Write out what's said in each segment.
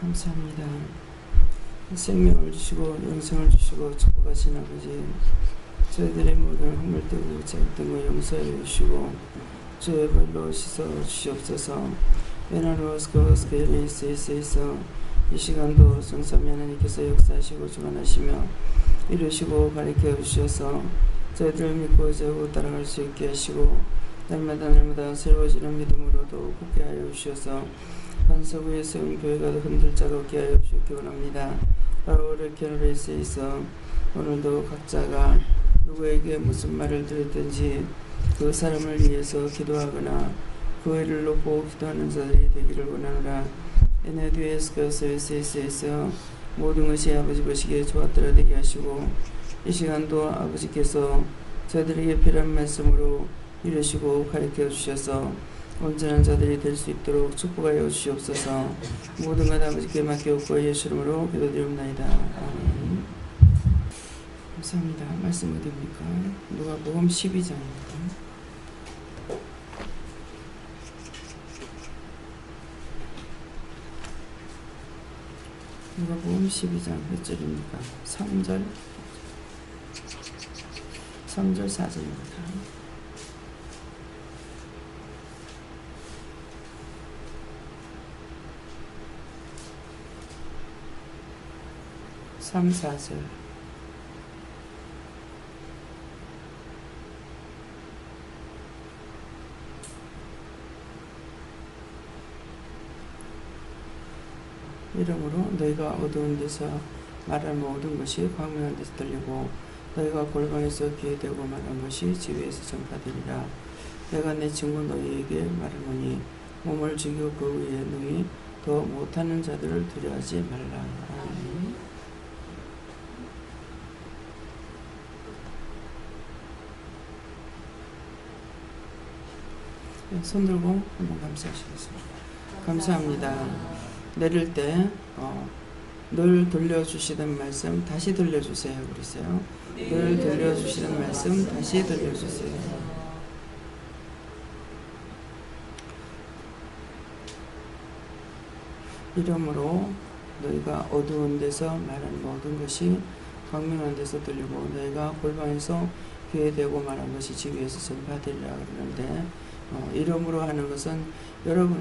감사합니다. 생명을 주시고 영생을 주시고 축복하신 아버지, 저희들의 모든 허물되고 잘못된 거 용서해 주시고 주의 발로 씻어 주시옵소서. 베나로스코스케리스에서 이 시간도 성삼위 하나님께서 역사하시고 주관하시며 이루시고 가르쳐 주셔서 저희들 믿고 저고 따라갈 수 있게 하시고 날마다 새로워지는 믿음으로도 굳게 하여 주셔서 반석 위에 세운 교회가 흔들 자가 없게 하여 주시기 원합니다. 바로 레케노레스에서 오늘도 각자가 누구에게 무슨 말을 들었든지 그 사람을 위해서 기도하거나 그 애를 놓고 기도하는 자들이 되기를 원하노라. 에네듀에스커스에서 모든 것이 아버지 보시기에 좋았더라 되게 하시고 이 시간도 아버지께서 저희들에게 필요한 말씀으로 이루시고 가르쳐 주셔서 온전한 자들이 될 수 있도록 축복하여 주시옵소서. 모든 것 아버지께 맡겨오고 예수 이름으로 기도드립니다. 아멘. 감사합니다. 말씀 어디입니까? 누가복음 12장입니다. 누가복음 12장 몇 절입니까? 3절 4절입니다. 3, 4절. 이러므로 너희가 어두운 데서 말한 모든 것이 광명한 데서 들리고 너희가 골방에서 귀에 대고 말한 것이 지위에서 전파되리라. 내가 내 친구 너희에게 말하노니 몸을 죽이고 그 위에 능히 더 못하는 자들을 두려워하지 말라. 아멘. 손 들고 한번 감사하시겠습니다. 감사합니다. 내릴 때 늘 들려주시던 말씀 다시 들려주세요. 그러세요. 늘 들려주시던 말씀 다시 들려주세요. 이러므로 너희가 어두운 데서 말한 모든 것이 광명한 데서 들리고 너희가 골방에서 귀에 대고 말한 것이 지위에서 전파되리라 그러는데 이름으로 하는 것은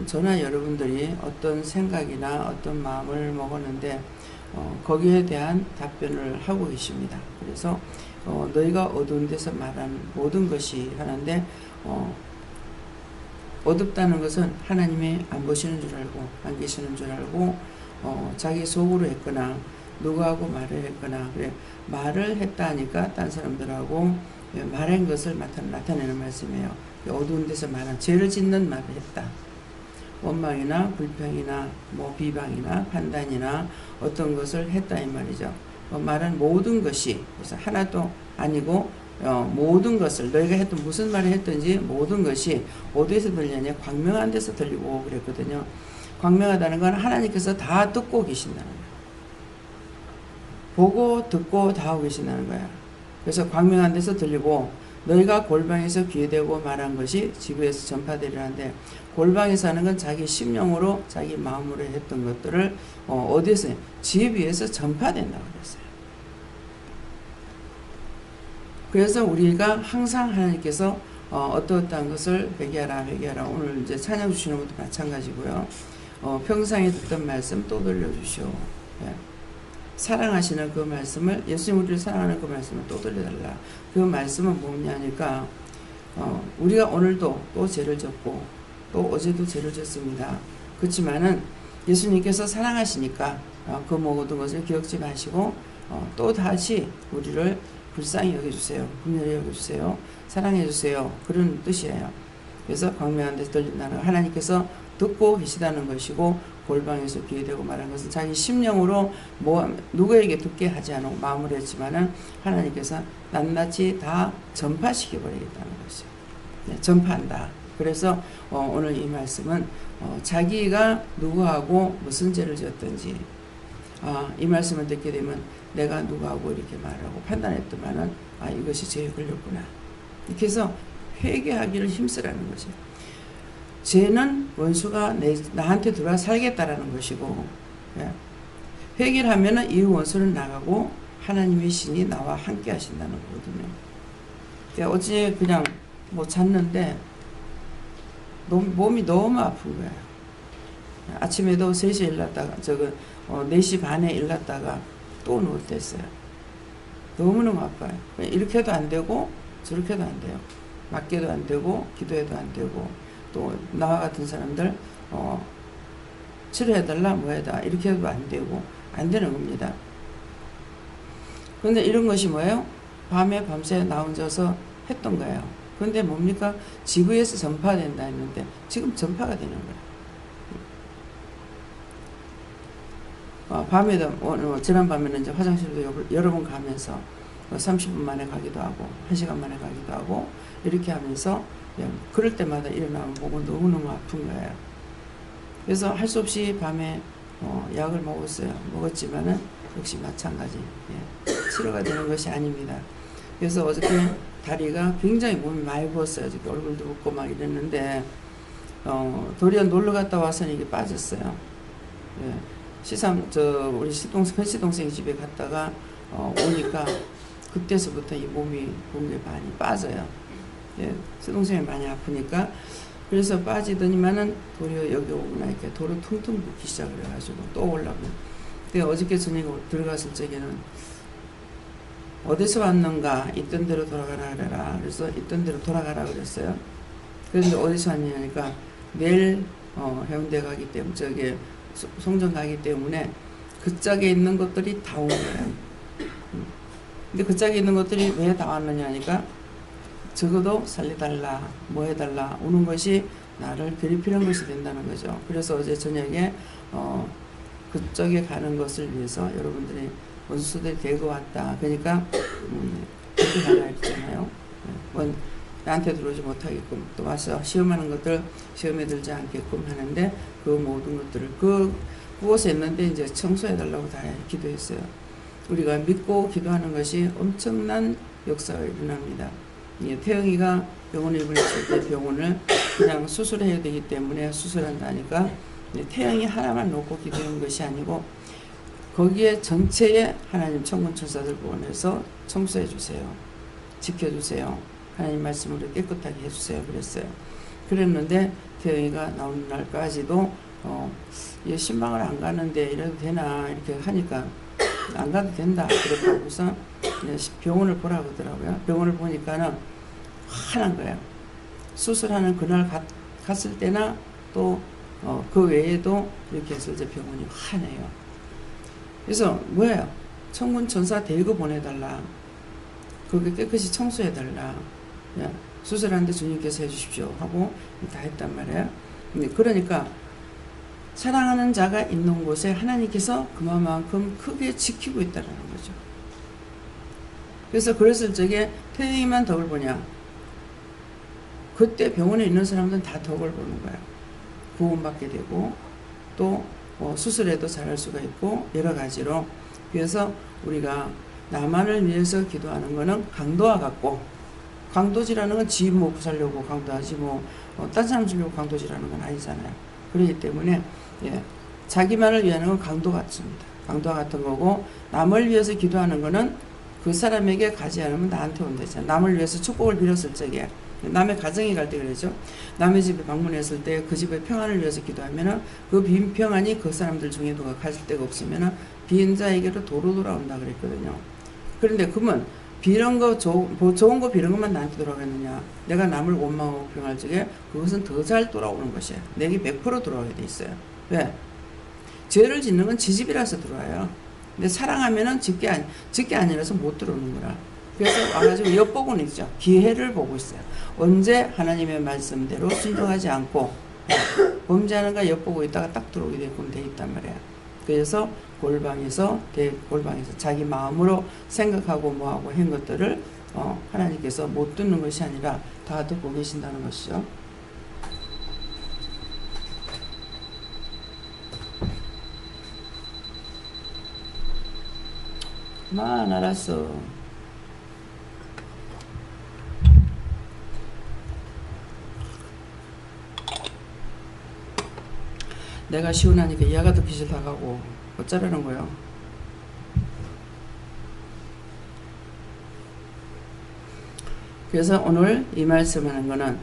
저나 여러분들이 어떤 생각이나 어떤 마음을 먹었는데 거기에 대한 답변을 하고 계십니다. 그래서 너희가 어두운 데서 말한 모든 것이 하는데 어둡다는 것은 하나님이 안 보시는 줄 알고 안 계시는 줄 알고 자기 속으로 했거나 누구하고 말을 했거나 그래 말을 했다 하니까 딴 사람들하고 말한 것을 나타내는 말씀이에요. 어두운 데서 말한 죄를 짓는 말을 했다. 원망이나 불평이나 비방이나 판단이나 어떤 것을 했다 이 말이죠. 말한 모든 것이 그래서 하나도 아니고 모든 것을 너희가 했던 무슨 말을 했든지 모든 것이 어디에서 들리냐 광명한 데서 들리고 그랬거든요. 광명하다는 건 하나님께서 다 듣고 계신다는 거예요. 보고 듣고 다 하고 계신다는 거야. 그래서 광명한 데서 들리고 너희가 골방에서 귀에 대고 말한 것이 지구에서 전파되리라는데 골방에서 하는 건 자기 심령으로 자기 마음으로 했던 것들을 어디에서 집 위에서 전파된다고 그랬어요. 그래서 우리가 항상 하나님께서 어떠한 것을 회개하라 오늘 이제 찬양 주시는 것도 마찬가지고요. 평상에 듣던 말씀 또 들려주시오. 예. 사랑하시는 그 말씀을 예수님 우리를 사랑하는 그 말씀을 또 들려달라. 그 말씀은 뭐냐니까 우리가 오늘도 또 죄를 졌고 또 어제도 죄를 졌습니다. 그렇지만은 예수님께서 사랑하시니까 그 모든 것을 기억지 마시고 또 다시 우리를 불쌍히 여겨주세요. 긍휼히 여겨주세요. 사랑해주세요. 그런 뜻이에요. 그래서 광명한 데서 들린다는 하나님께서 듣고 계시다는 것이고 골방에서 귀에 대고 말한 것은 자기 심령으로 누구에게 듣게 하지 않고 마음으로 했지만은 하나님께서 낱낱이 다 전파시켜 버리겠다는 것이죠. 네, 전파한다. 그래서 오늘 이 말씀은 자기가 누구하고 무슨 죄를 지었든지 이 말씀을 듣게 되면 내가 누구하고 이렇게 말하고 판단했더만은 이것이 죄에 걸렸구나. 이렇게 해서 회개하기를 힘쓰라는 거죠. 죄는 원수가 나한테 들어와 살겠다라는 것이고 예. 회개를 하면은 이 원수는 나가고 하나님의 신이 나와 함께 하신다는 거거든요. 그러니까 어제 그냥 뭐 잤는데 몸이 너무 아픈 거예요. 아침에도 3시에 일났다가 4시 반에 일났다가 또 누웠댔어요. 너무너무 아파요. 이렇게 해도 안 되고 저렇게 해도 안 돼요. 맞게도 안 되고 기도해도 안 되고 또 나와 같은 사람들 치료해달라 뭐 해다 이렇게 해도 안 되고 안 되는 겁니다. 그런데 이런 것이 뭐예요? 밤에 밤새 나 혼자서 했던 거예요. 그런데 뭡니까? 지구에서 전파된다 했는데 지금 전파가 되는 거예요. 밤에도 지난 밤에는 이제 화장실도 여러 번 가면서 30분 만에 가기도 하고 1시간 만에 가기도 하고 이렇게 하면서 그럴 때마다 일어나면 보고 너무너무 아픈 거예요. 그래서 할 수 없이 밤에 약을 먹었지만은 역시 마찬가지 치료가 되는 것이 아닙니다. 그래서 어저께 다리가 굉장히 몸이 많이 부었어요. 어저께 얼굴도 붓고 막 이랬는데 도리어 놀러 갔다 와서는 이게 빠졌어요. 우리 큰 시동생 집에 갔다가 오니까 그때서부터 이 몸이 게 많이 빠져요. 시동생이 많이 아프니까 그래서 빠지더니만은 도리어 여기 오고 나니까 도로 퉁퉁 붓기 시작을 해가지고 또 올라오고. 근데 어저께 저녁에 들어갔을 적에는 어디서 왔는가 있던 대로 돌아가라 그래라. 그래서 있던 대로 돌아가라 그랬어요. 그런데 어디서 왔냐니까 내일 해운대 가기 때문에 송정 가기 때문에 그 짝에 있는 것들이 다 온 거예요. 근데 그 짝에 있는 것들이 왜 다 왔느냐 하니까 적어도 살려달라 뭐 해달라 오는 것이 나를 괴롭히는 것이 된다는 거죠. 그래서 어제 저녁에 그쪽에 가는 것을 위해서 여러분들이 원수들이 데리고 왔다. 그러니까 그렇게 가라 했잖아요. 나한테 들어오지 못하게끔 또 와서 시험하는 것들 시험에 들지 않게끔 하는데 그 모든 것들을 그곳에 있는데 이제 청소해달라고 다 기도했어요. 우리가 믿고 기도하는 것이 엄청난 역사가 일어납니다. 태영이가 병원에 입원했을 때 병원을 그냥 수술해야 되기 때문에 수술한다니까 태영이 하나만 놓고 기도하는 것이 아니고 거기에 전체에 하나님 천군 천사들 보내서 청소해 주세요. 지켜주세요. 하나님 말씀으로 깨끗하게 해주세요. 그랬어요. 그랬는데 태영이가 나오는 날까지도 신방을 안 가는데 이래도 되나 이렇게 하니까 안 가도 된다. 그렇다고 해서 병원을 보라고 하더라고요. 병원을 보니까는 환한 거예요. 수술하는 그날 갔을 때나 또 그 외에도 이렇게 해서 이제 병원이 환해요. 그래서 뭐예요? 천군 천사 데리고 보내달라. 그렇게 깨끗이 청소해달라. 수술하는데 주님께서 해주십시오 하고 다 했단 말이에요. 그러니까 사랑하는 자가 있는 곳에 하나님께서 그만큼 크게 지키고 있다는 거죠. 그래서 그랬을 적에 태영이만 덕을 보냐? 그때 병원에 있는 사람들은 다 덕을 보는 거예요. 구원받게 되고 또 수술에도 잘할 수가 있고 여러 가지로. 그래서 우리가 나만을 위해서 기도하는 거는 강도와 같고, 강도질하는 건 지 먹고 살려고 강도하지 딴 사람 주려고 강도질하는 건 아니잖아요. 그렇기 때문에 자기만을 위하는 건 강도 같습니다. 강도와 같은 거고, 남을 위해서 기도하는 거는 그 사람에게 가지 않으면 나한테 온다잖아요. 남을 위해서 축복을 빌었을 적에, 남의 가정에 갈 때 그러죠. 남의 집에 방문했을 때 그 집의 평안을 위해서 기도하면은 그 빈 평안이 그 사람들 중에 누가 가질 데가 없으면은 빈 자에게로 도로 돌아온다 그랬거든요. 그런데 그러면 비런 거 좋은 거 비는 것만 나한테 돌아가느냐? 내가 남을 원망하고 평할 적에 그것은 더 잘 돌아오는 것이에요. 내게 100% 돌아오게 돼 있어요. 왜? 죄를 짓는 건 지집이라서 들어와요. 근데 사랑하면은 짓게 아니라서 못 들어오는 거라. 그래서 와가지고 엿보고는 있죠. 기회를 보고 있어요. 언제 하나님의 말씀대로 순종하지 않고 범죄하는가 엿보고 있다가 딱 들어오게 되게끔 돼 있단 말이에요. 그래서 골방에서 자기 마음으로 생각하고 뭐하고 한 것들을 하나님께서 못 듣는 것이 아니라 다 듣고 계신다는 것이죠. 알았어. 내가 시원하니까 얘가 더 빚을 다 가고 어쩌라는 거예요. 그래서 오늘 이 말씀하는 거는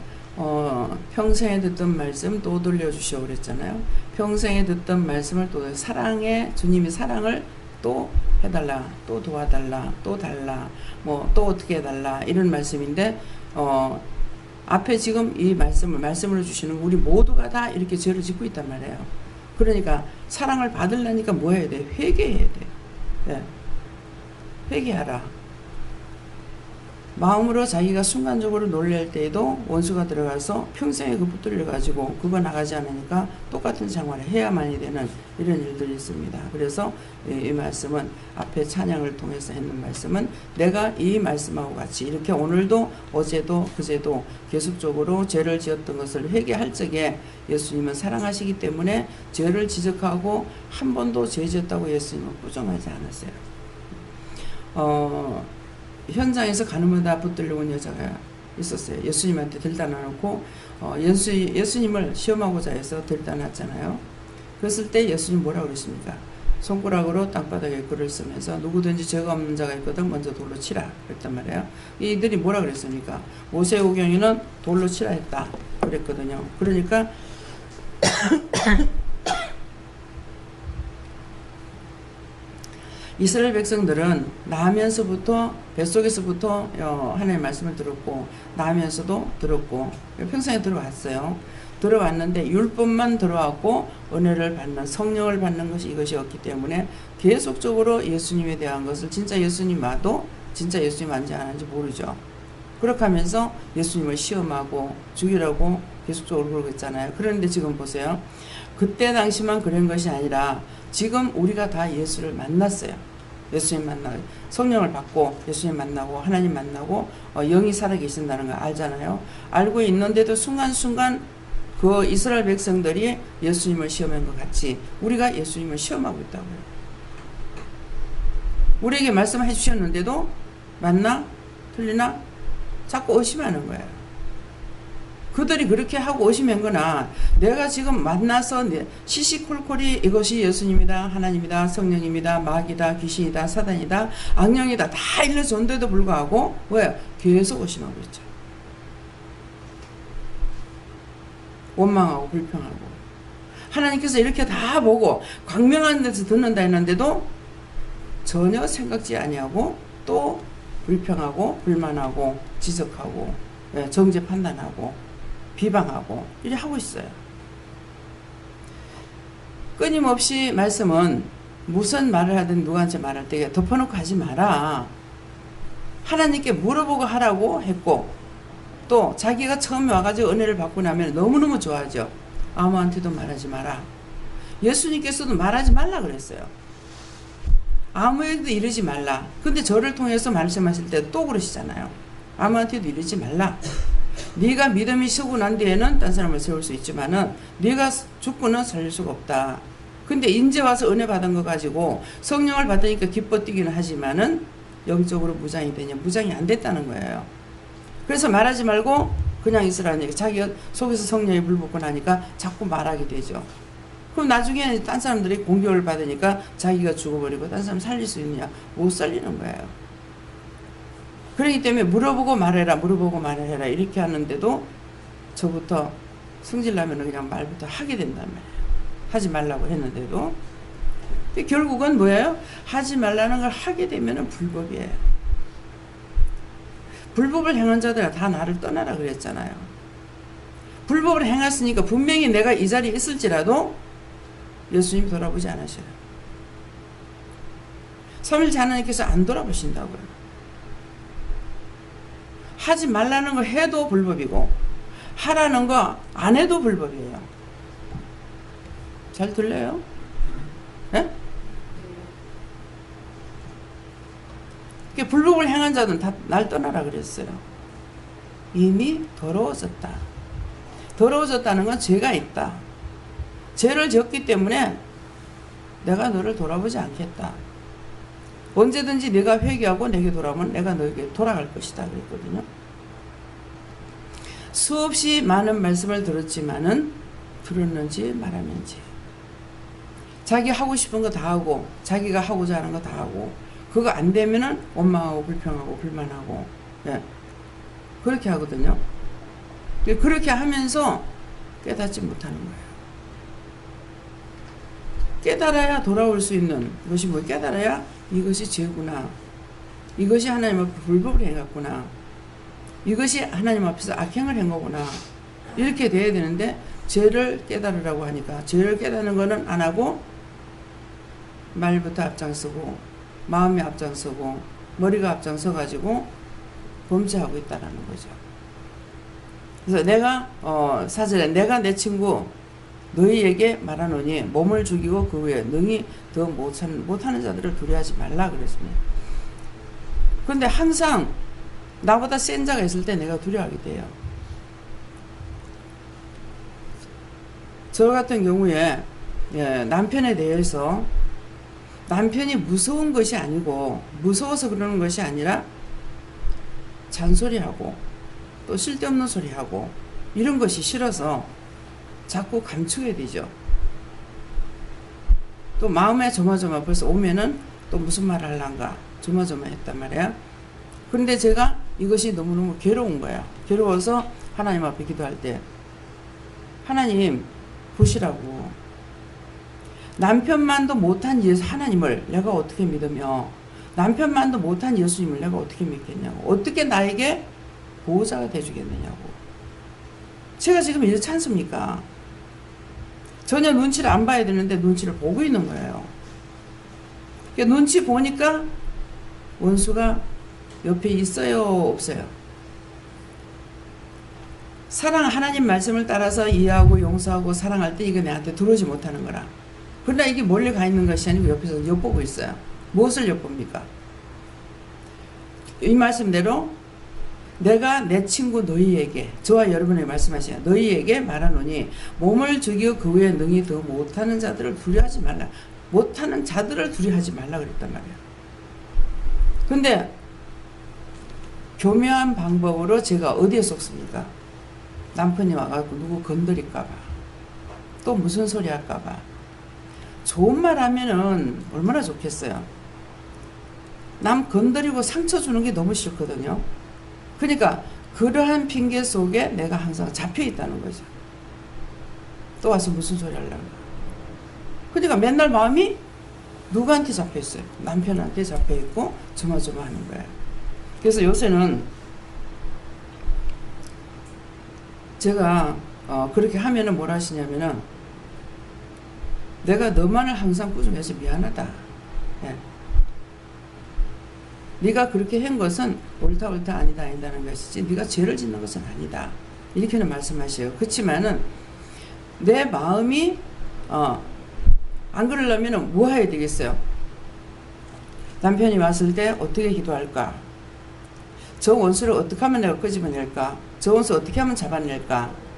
평생에 듣던 말씀 또 돌려주시오 그랬잖아요. 평생에 듣던 말씀을 또 사랑해 주님의 사랑을 또 해달라, 또 도와달라, 또 달라, 뭐 또 어떻게 해달라 이런 말씀인데 앞에 지금 이 말씀을 주시는 우리 모두가 다 이렇게 죄를 짓고 있단 말이에요. 그러니까 사랑을 받으려니까 뭐 해야 돼? 회개해야 돼. 네. 회개하라. 마음으로 자기가 순간적으로 놀랄 때에도 원수가 들어가서 평생에 그 붙들려 가지고 그거 나가지 않으니까 똑같은 생활을 해야만이 되는 이런 일들이 있습니다. 그래서 이 말씀은 앞에 찬양을 통해서 했는 말씀은 내가 이 말씀하고 같이 이렇게 오늘도 어제도 그제도 계속적으로 죄를 지었던 것을 회개할 적에 예수님은 사랑하시기 때문에 죄를 지적하고 한 번도 죄 지었다고 예수님은 부정하지 않았어요. 현장에서 가늠하다 붙들려온 여자가 있었어요. 예수님한테 들다 놔놓고 예수님을 시험하고자 해서 들다 놨잖아요. 그랬을 때 예수님 뭐라고 그랬습니까? 손가락으로 땅바닥에 글을 쓰면서 누구든지 죄가 없는 자가 있거든 먼저 돌로 치라 그랬단 말이에요. 이들이 뭐라 그랬습니까? 모세오경에는 돌로 치라 했다 그랬거든요. 그러니까 이스라엘 백성들은 나면서부터 뱃속에서부터 하나님의 말씀을 들었고 나면서도 들었고 평생에 들어왔어요. 들어왔는데 율법만 들어왔고 은혜를 받는 성령을 받는 것이 이것이었기 때문에 계속적으로 예수님에 대한 것을 진짜 예수님 와도 진짜 예수님 안지 안 하는지 모르죠. 그렇게 하면서 예수님을 시험하고 죽이라고 계속적으로 그러고 있잖아요. 그런데 지금 보세요. 그때 당시만 그런 것이 아니라 지금 우리가 다 예수를 만났어요. 예수님 만나고 성령을 받고 예수님 만나고 하나님 만나고 영이 살아계신다는 걸 알잖아요. 알고 있는데도 순간순간 그 이스라엘 백성들이 예수님을 시험한 것 같이 우리가 예수님을 시험하고 있다고요. 우리에게 말씀해 주셨는데도 맞나? 틀리나? 자꾸 의심하는 거예요. 그들이 그렇게 하고 의심한 거나 내가 지금 만나서 시시콜콜이 이것이 예수님이다 하나님이다 성령입니다 마귀다 귀신이다 사단이다 악령이다 다 일러줬는데도 불구하고 왜? 계속 의심하고 있죠. 원망하고 불평하고 하나님께서 이렇게 다 보고 광명한 데서 듣는다 했는데도 전혀 생각지 아니하고 또 불평하고 불만하고 지적하고 정죄 판단하고 비방하고 이렇게 하고 있어요. 끊임없이 말씀은 무슨 말을 하든 누구한테 말할 때 덮어놓고 하지 마라. 하나님께 물어보고 하라고 했고 또 자기가 처음에 와가지고 은혜를 받고 나면 너무너무 좋아하죠. 아무한테도 말하지 마라. 예수님께서도 말하지 말라 그랬어요. 아무에게도 이르지 말라. 근데 저를 통해서 말씀하실 때 또 그러시잖아요. 아무한테도 이르지 말라. 네가 믿음이 서고 난 뒤에는 딴 사람을 세울 수 있지만은 네가 죽고는 살릴 수가 없다. 근데 이제 와서 은혜 받은 거 가지고 성령을 받으니까 기뻐 뛰기는 하지만은 영적으로 무장이 되냐? 무장이 안 됐다는 거예요. 그래서 말하지 말고 그냥 있으라는 얘기. 자기가 속에서 성령이 불붙고 나니까 자꾸 말하게 되죠. 그럼 나중에 딴 사람들이 공격을 받으니까 자기가 죽어버리고 딴 사람 살릴 수 있느냐? 못 살리는 거예요. 그렇기 때문에 물어보고 말해라 물어보고 말해라 이렇게 하는데도 저부터 성질나면 그냥 말부터 하게 된단 말이에요. 하지 말라고 했는데도 결국은 뭐예요? 하지 말라는 걸 하게 되면 불법이에요. 불법을 행한 자들아 다 나를 떠나라 그랬잖아요. 불법을 행했으니까 분명히 내가 이 자리에 있을지라도 예수님이 돌아보지 않으셔요. 3일째 하나님께서 안 돌아보신다고요. 하지 말라는 거 해도 불법이고 하라는 거 안 해도 불법이에요. 잘 들려요? 네? 불법을 행한 자는 다 날 떠나라 그랬어요. 이미 더러워졌다. 더러워졌다는 건 죄가 있다. 죄를 지었기 때문에 내가 너를 돌아보지 않겠다. 언제든지 네가 회개하고 내게 돌아오면 내가 너에게 돌아갈 것이다 그랬거든요. 수없이 많은 말씀을 들었지만은 들었는지 말았는지 자기 하고 싶은 거 다 하고 자기가 하고자 하는 거 다 하고 그거 안 되면은 원망하고 불평하고 불만하고 예. 그렇게 하거든요. 그렇게 하면서 깨닫지 못하는 거예요. 깨달아야 돌아올 수 있는 것이 뭐 깨달아야 이것이 죄구나. 이것이 하나님 앞에 불법을 행했구나. 이것이 하나님 앞에서 악행을 한 거구나. 이렇게 돼야 되는데 죄를 깨달으라고 하니까 죄를 깨닫는 거는 안 하고 말부터 앞장서고 마음이 앞장서고 머리가 앞장서 가지고 범죄하고 있다라는 거죠. 그래서 내가 사절에 내가 내 친구 너희에게 말하노니 몸을 죽이고 그 후에 능히 더 못하는 자들을 두려워하지 말라 그랬습니다. 그런데 항상 나보다 센 자가 있을 때 내가 두려워하게 돼요. 저 같은 경우에 남편에 대해서 남편이 무서운 것이 아니고 무서워서 그러는 것이 아니라 잔소리하고 또 쓸데없는 소리하고 이런 것이 싫어서 자꾸 감추게 되죠. 또 마음에 조마조마 벌써 오면은 또 무슨 말 할란가 조마조마했단 말이야. 그런데 제가 이것이 너무너무 괴로운 거야. 괴로워서 하나님 앞에 기도할 때 하나님 보시라고 남편만도 못한 예수 하나님을 내가 어떻게 믿으며 남편만도 못한 예수님을 내가 어떻게 믿겠냐고 어떻게 나에게 보호자가 돼주겠느냐고. 제가 지금 이렇지 않습니까? 전혀 눈치를 안 봐야 되는데 눈치를 보고 있는 거예요. 그러니까 눈치 보니까 원수가 옆에 있어요 없어요? 사랑 하나님 말씀을 따라서 이해하고 용서하고 사랑할 때 이게 내한테 들어오지 못하는 거라. 그러나 이게 멀리 가 있는 것이 아니고 옆에서 엿보고 있어요. 무엇을 엿봅니까? 이 말씀대로 내가 내 친구 너희에게 저와 여러분에게 말씀하시냐 너희에게 말하노니 몸을 죽이고 그 후에 능히 더 못하는 자들을 두려워하지 말라. 못하는 자들을 두려워하지 말라 그랬단 말이야. 근데 교묘한 방법으로 제가 어디에 속습니까? 남편이 와가지고 누구 건드릴까봐 또 무슨 소리 할까봐 좋은 말 하면은 얼마나 좋겠어요. 남 건드리고 상처 주는 게 너무 싫거든요. 그러니까 그러한 핑계 속에 내가 항상 잡혀 있다는 거죠. 또 와서 무슨 소리 하려고. 그러니까 맨날 마음이 누구한테 잡혀 있어요? 남편한테 잡혀 있고 조마조마하는 거예요. 그래서 요새는 제가 그렇게 하면은 뭘 하시냐면은 내가 너만을 항상 꾸중해서 미안하다. 예. 네가 그렇게 한 것은 옳다 아니다 아니다는 것이지 네가 죄를 짓는 것은 아니다. 이렇게는 말씀하셔요. 그렇지만은 내 마음이 안 그러려면 뭐 해야 되겠어요? 남편이 왔을 때 어떻게 기도할까? 저 원수를 어떻게 하면 내가 끄집어낼까? 저 원수 어떻게 하면 잡아낼까?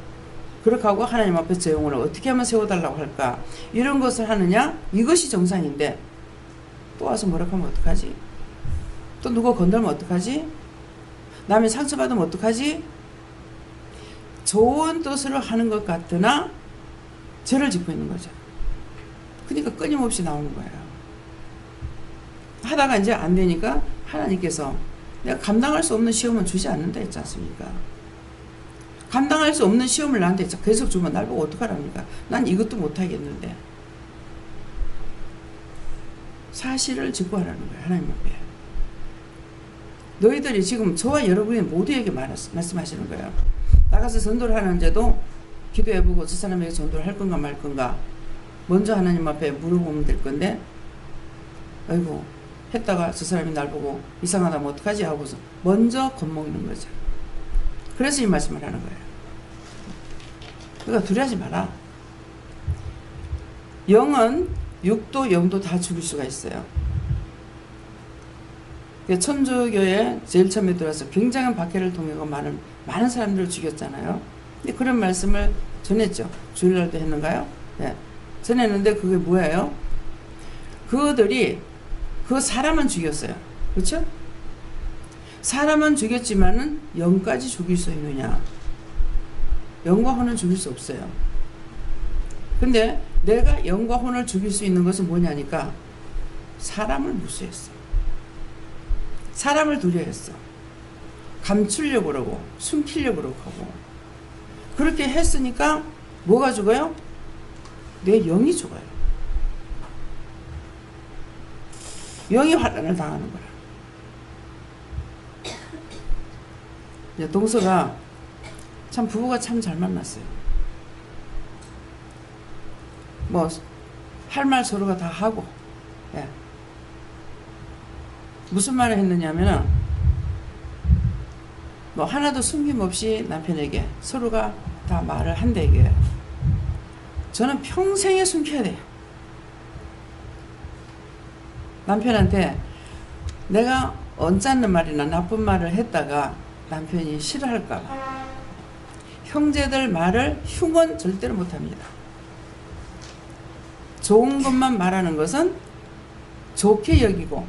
그렇게 하고 하나님 앞에 저 영혼을 어떻게 하면 세워달라고 할까? 이런 것을 하느냐? 이것이 정상인데 또 와서 뭐라고 하면 어떡하지? 또 누가 건들면 어떡하지? 남이 상처받으면 어떡하지? 좋은 뜻으로 하는 것 같으나 죄를 짓고 있는 거죠. 그러니까 끊임없이 나오는 거예요. 하다가 이제 안 되니까 하나님께서 내가 감당할 수 없는 시험은 주지 않는다 했지 않습니까? 감당할 수 없는 시험을 나한테 계속 주면 날 보고 어떡하랍니까? 난 이것도 못하겠는데. 사실을 직구하라는 거예요. 하나님 앞에. 너희들이 지금 저와 여러분이 모두에게 말씀하시는 거예요. 나가서 전도를 하는데도 기도해보고 저 사람에게 전도를 할 건가 말 건가 먼저 하나님 앞에 물어보면 될 건데 아이고 했다가 저 사람이 날 보고 이상하다면 어떡하지 하고서 먼저 겁먹는 거죠. 그래서 이 말씀을 하는 거예요. 그러니까 두려워하지 마라. 영은 육도 영도 다 죽일 수가 있어요. 천주교에 제일 처음에 들어와서 굉장한 박해를 통해서 많은 사람들을 죽였잖아요. 근데 그런 말씀을 전했죠. 주일날도 했는가요? 네. 전했는데 그게 뭐예요? 그들이 그 사람은 죽였어요. 그렇죠? 사람은 죽였지만은 영까지 죽일 수 있느냐? 영과 혼은 죽일 수 없어요. 근데 내가 영과 혼을 죽일 수 있는 것은 뭐냐니까 사람을 무시했어. 사람을 두려워했어. 감추려고 그러고 숨기려고 그러고 하고. 그렇게 했으니까 뭐가 죽어요? 내 영이 죽어요. 영이 환난을 당하는 거야. 동서가 참 부부가 참 잘 만났어요. 뭐 할 말 서로가 다 하고. 예. 무슨 말을 했느냐면은 뭐 하나도 숨김없이 남편에게 서로가 다 말을 한대. 이게 저는 평생에 숨겨야 돼요. 남편한테 내가 언짢는 말이나 나쁜 말을 했다가 남편이 싫어할까봐 형제들 말을 흉은 절대로 못합니다. 좋은 것만 말하는 것은 좋게 여기고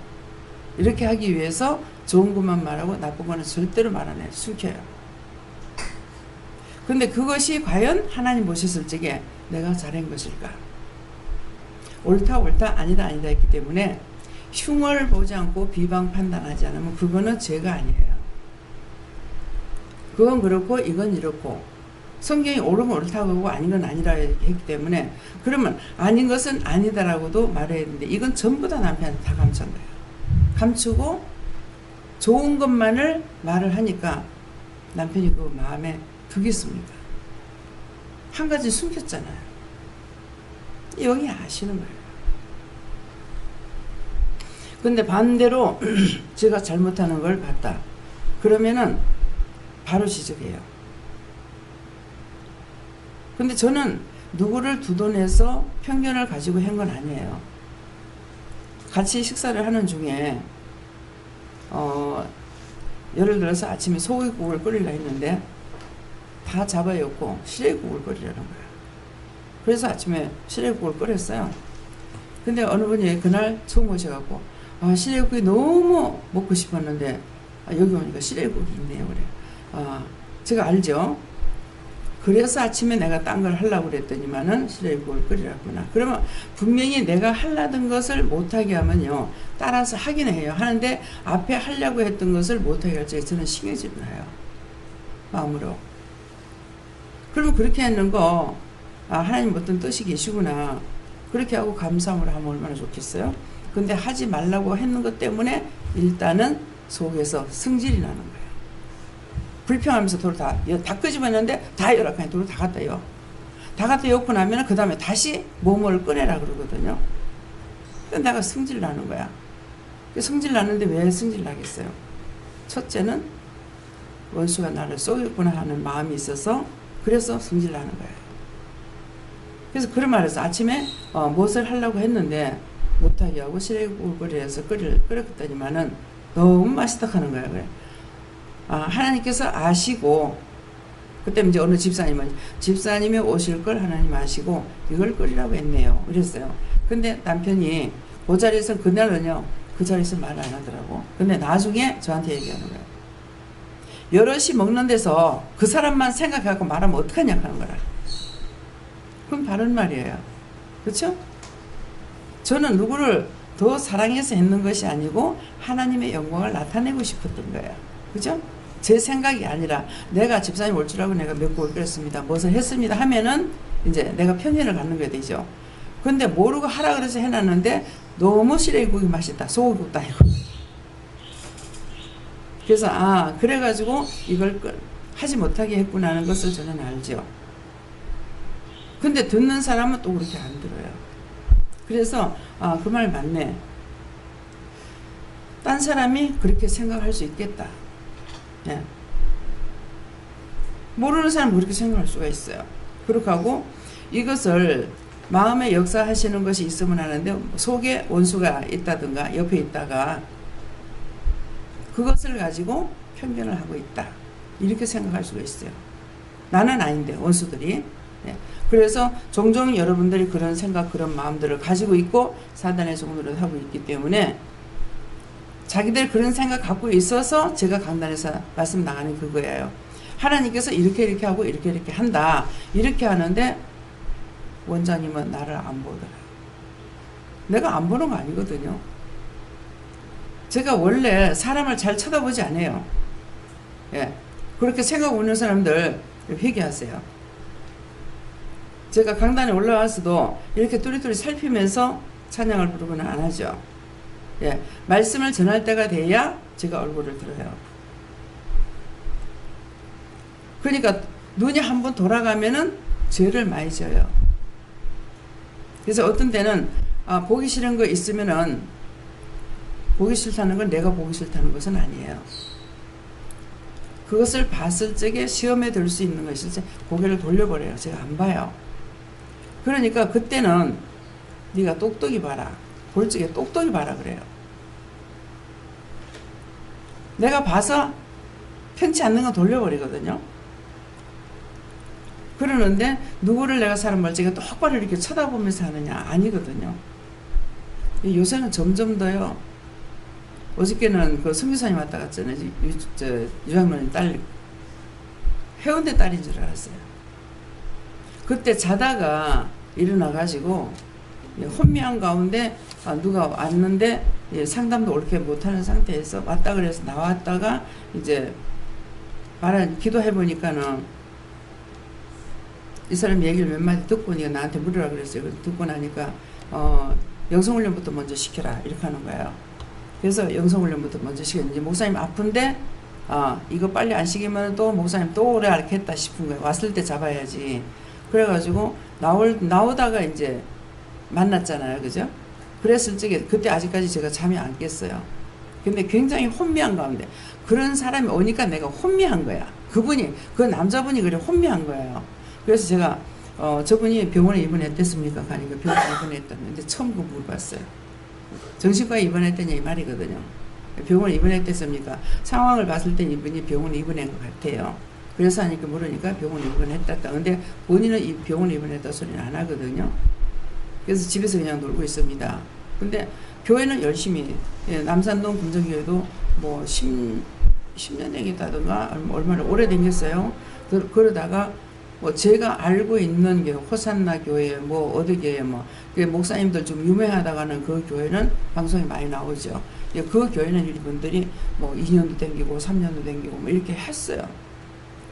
이렇게 하기 위해서 좋은 것만 말하고 나쁜 거는 절대로 말 안 해요. 숨겨요. 근데 그것이 과연 하나님 보셨을 적에 내가 잘한 것일까? 옳다 아니다 했기 때문에 흉을 보지 않고 비방 판단하지 않으면 그거는 죄가 아니에요. 그건 그렇고 이건 이렇고 성경이 옳은 건 옳다고 하고 아닌 건 아니라 했기 때문에 그러면 아닌 것은 아니다라고도 말해야 되는데 이건 전부 다 남편한테 다 감춘 거예요. 감추고 좋은 것만을 말을 하니까 남편이 그 마음에 그게 있습니다. 한 가지 숨겼잖아요. 여기 아시는 거예요. 근데 반대로 제가 잘못하는 걸 봤다. 그러면은 바로 지적해요. 근데 저는 누구를 두둔해서 편견을 가지고 한 건 아니에요. 같이 식사를 하는 중에 예를 들어서 아침에 소고기국을 끓이려 했는데 다 잡아였고 시래기국을 끓이려는 거예요. 그래서 아침에 시래기국을 끓였어요. 근데 어느 분이 그날 처음 오셔갖고 시래기국이 너무 먹고 싶었는데 여기 오니까 시래기국이 있네요. 그래. 제가 알죠. 그래서 아침에 내가 딴 걸 하려고 그랬더니만은 시래기국을 끓이라구나. 그러면 분명히 내가 하려던 것을 못하게 하면요. 따라서 하긴 해요. 하는데 앞에 하려고 했던 것을 못하게 할 적에 저는 신경질이 나요. 마음으로. 그러면 그렇게 하는 거 하나님 어떤 뜻이 계시구나. 그렇게 하고 감사함으로 하면 얼마나 좋겠어요. 근데 하지 말라고 했는 것 때문에 일단은 속에서 승질이 나는 거예요. 불평하면서 돌을 다 끄집어냈는데 다 열악하니 돌을 다 갖다 여. 다 갖다 엮고 나면 그 다음에 다시 뭐뭐를 꺼내라 그러거든요. 근데 내가 승질 나는 거야. 승질 나는데 왜 승질 나겠어요? 첫째는 원수가 나를 쏘겠구나 하는 마음이 있어서 그래서 승질 나는 거예요. 그래서 그런 말에서 아침에 무엇을 하려고 했는데 못하게 하고 시래기국을 끓여서 끓였더니만은 너무 맛있다 하는 거야. 그래. 하나님께서 아시고 그때 이제 어느 집사님이 오실 걸 하나님 아시고 이걸 끓이라고 했네요. 그랬어요. 근데 남편이 그 자리에서 그날은요 그 자리에서 말 안 하더라고. 근데 나중에 저한테 얘기하는 거예요. 여럿이 먹는 데서 그 사람만 생각하고 말하면 어떡하냐 하는 거라. 그건 바른 말이에요. 그렇죠? 저는 누구를 더 사랑해서 했는 것이 아니고 하나님의 영광을 나타내고 싶었던 거예요. 그죠? 제 생각이 아니라 내가 집사님 올 줄 알고 내가 몇 곡을 끓였습니다. 무엇을 했습니다 하면은 이제 내가 편견을 갖는 게 되죠. 근데 모르고 하라 그래서 해놨는데 너무 시래기국이 맛있다. 소고기국도 아니고. 그래서 그래가지고 이걸 하지 못하게 했구나 하는 것을 저는 알죠. 근데 듣는 사람은 또 그렇게 안 들어요. 그래서 그 말 맞네. 딴 사람이 그렇게 생각할 수 있겠다. 네. 모르는 사람은 그렇게 생각할 수가 있어요. 그렇게 하고 이것을 마음에 역사하시는 것이 있으면 하는데 속에 원수가 있다든가 옆에 있다가 그것을 가지고 편견을 하고 있다. 이렇게 생각할 수가 있어요. 나는 아닌데 원수들이. 네. 그래서 종종 여러분들이 그런 생각 그런 마음들을 가지고 있고 사단의 종노릇을 하고 있기 때문에 자기들 그런 생각 갖고 있어서 제가 강단에서 말씀 나가는 그거예요. 하나님께서 이렇게 하고 이렇게 한다. 이렇게 하는데 원장님은 나를 안 보더라. 내가 안 보는 거 아니거든요. 제가 원래 사람을 잘 쳐다보지 않아요. 예. 그렇게 생각 없는 사람들 회개하세요. 제가 강단에 올라와서도 이렇게 뚜리뚜리 살피면서 찬양을 부르고는 안 하죠. 예. 말씀을 전할 때가 돼야 제가 얼굴을 들어요. 그러니까 눈이 한번 돌아가면은 죄를 많이 져요. 그래서 어떤 때는 보기 싫은 거 있으면은 보기 싫다는 건 내가 보기 싫다는 것은 아니에요. 그것을 봤을 적에 시험에 들 수 있는 것일지 고개를 돌려버려요. 제가 안 봐요. 그러니까 그때는 네가 똑똑히 봐라. 볼 적에 똑똑히 봐라 그래요. 내가 봐서 편치 않는 건 돌려버리거든요. 그러는데 누구를 내가 사람 멀쩡히 똑바로 이렇게 쳐다보면서 하느냐? 아니거든요. 요새는 점점 더요. 어저께는 그 선교사님 왔다 갔잖아요. 유장로님 딸, 해운대 딸인 줄 알았어요. 그때 자다가 일어나가지고 혼미한 가운데 누가 왔는데 상담도 옳게 못하는 상태에서 왔다 그래서 나왔다가 이제 기도해보니까는 이 사람 얘기를 몇 마디 듣고 나한테 물으라 그랬어요. 듣고 나니까 영성훈련부터 먼저 시켜라 이렇게 하는 거예요. 그래서 영성훈련부터 먼저 시켰는지 목사님 아픈데 이거 빨리 안 시키면 또 목사님 또 오래 앓겠다 싶은 거예요. 왔을 때 잡아야지. 그래가지고 나오다가 이제 만났잖아요. 그죠? 그랬을 적에 그때 아직까지 제가 잠이 안 깼어요. 근데 굉장히 혼미한 가운데 그런 사람이 오니까 내가 혼미한 거야. 그 남자분이 그래 혼미한 거예요. 그래서 제가 저분이 병원에 입원했댔습니까? 가니까 병원에 입원했다는데 처음 그거 물어봤어요. 정신과에 입원했더니 이 말이거든요. 병원에 입원했댔습니까? 상황을 봤을 때 이분이 병원에 입원한 것 같아요. 그래서 하니까 물으니까 병원에 입원했다. 근데 본인은 이 병원에 입원했다 소리는 안 하거든요. 그래서 집에서 그냥 놀고 있습니다. 근데 교회는 열심히, 남산동 금정교회도 뭐 10년 댕겼다던가 얼마나 오래 댕겼어요. 그러다가 뭐 제가 알고 있는 교회, 호산나 교회, 뭐 어디 교회, 뭐 목사님들 좀 유명하다가는 그 교회는 방송에 많이 나오죠. 그 교회는 이분들이 뭐 2년도 댕기고 3년도 댕기고 뭐 이렇게 했어요.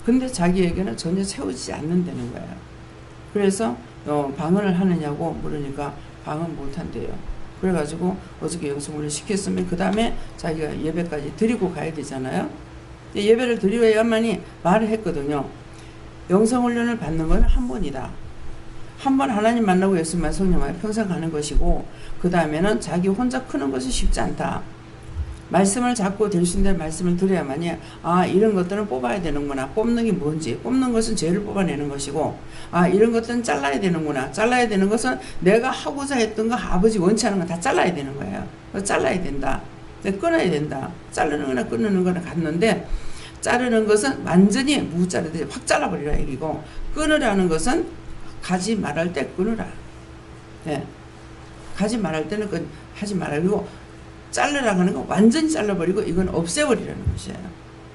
근데 자기에게는 전혀 세우지 않는다는 거예요. 그래서 방언을 하느냐고 물으니까 방언 못한대요. 그래가지고 어저께 영성훈련 시켰으면 그 다음에 자기가 예배까지 드리고 가야 되잖아요. 예배를 드려야만이 말을 했거든요. 영성훈련을 받는 건 한 번이다. 한 번 하나님 만나고 예수만 성령하여 평생 가는 것이고 그 다음에는 자기 혼자 크는 것이 쉽지 않다. 말씀을 잡고 될 수 있는 말씀을 들어야만이 이런 것들은 뽑아야 되는구나. 뽑는 게 뭔지. 뽑는 것은 죄를 뽑아내는 것이고 이런 것들은 잘라야 되는구나. 잘라야 되는 것은 내가 하고자 했던 거 아버지 원치 않은 거 다 잘라야 되는 거예요. 잘라야 된다. 끊어야 된다. 자르는 거나 끊는 거나 같는데 자르는 것은 완전히 무자르듯이 확 잘라버리라 얘기고 끊으라는 것은 가지 말할 때 끊으라. 예. 가지 말할 때는 하지 말아. 그리고 자르라고 하는 거 완전히 잘라버리고 이건 없애버리라는 것이에요.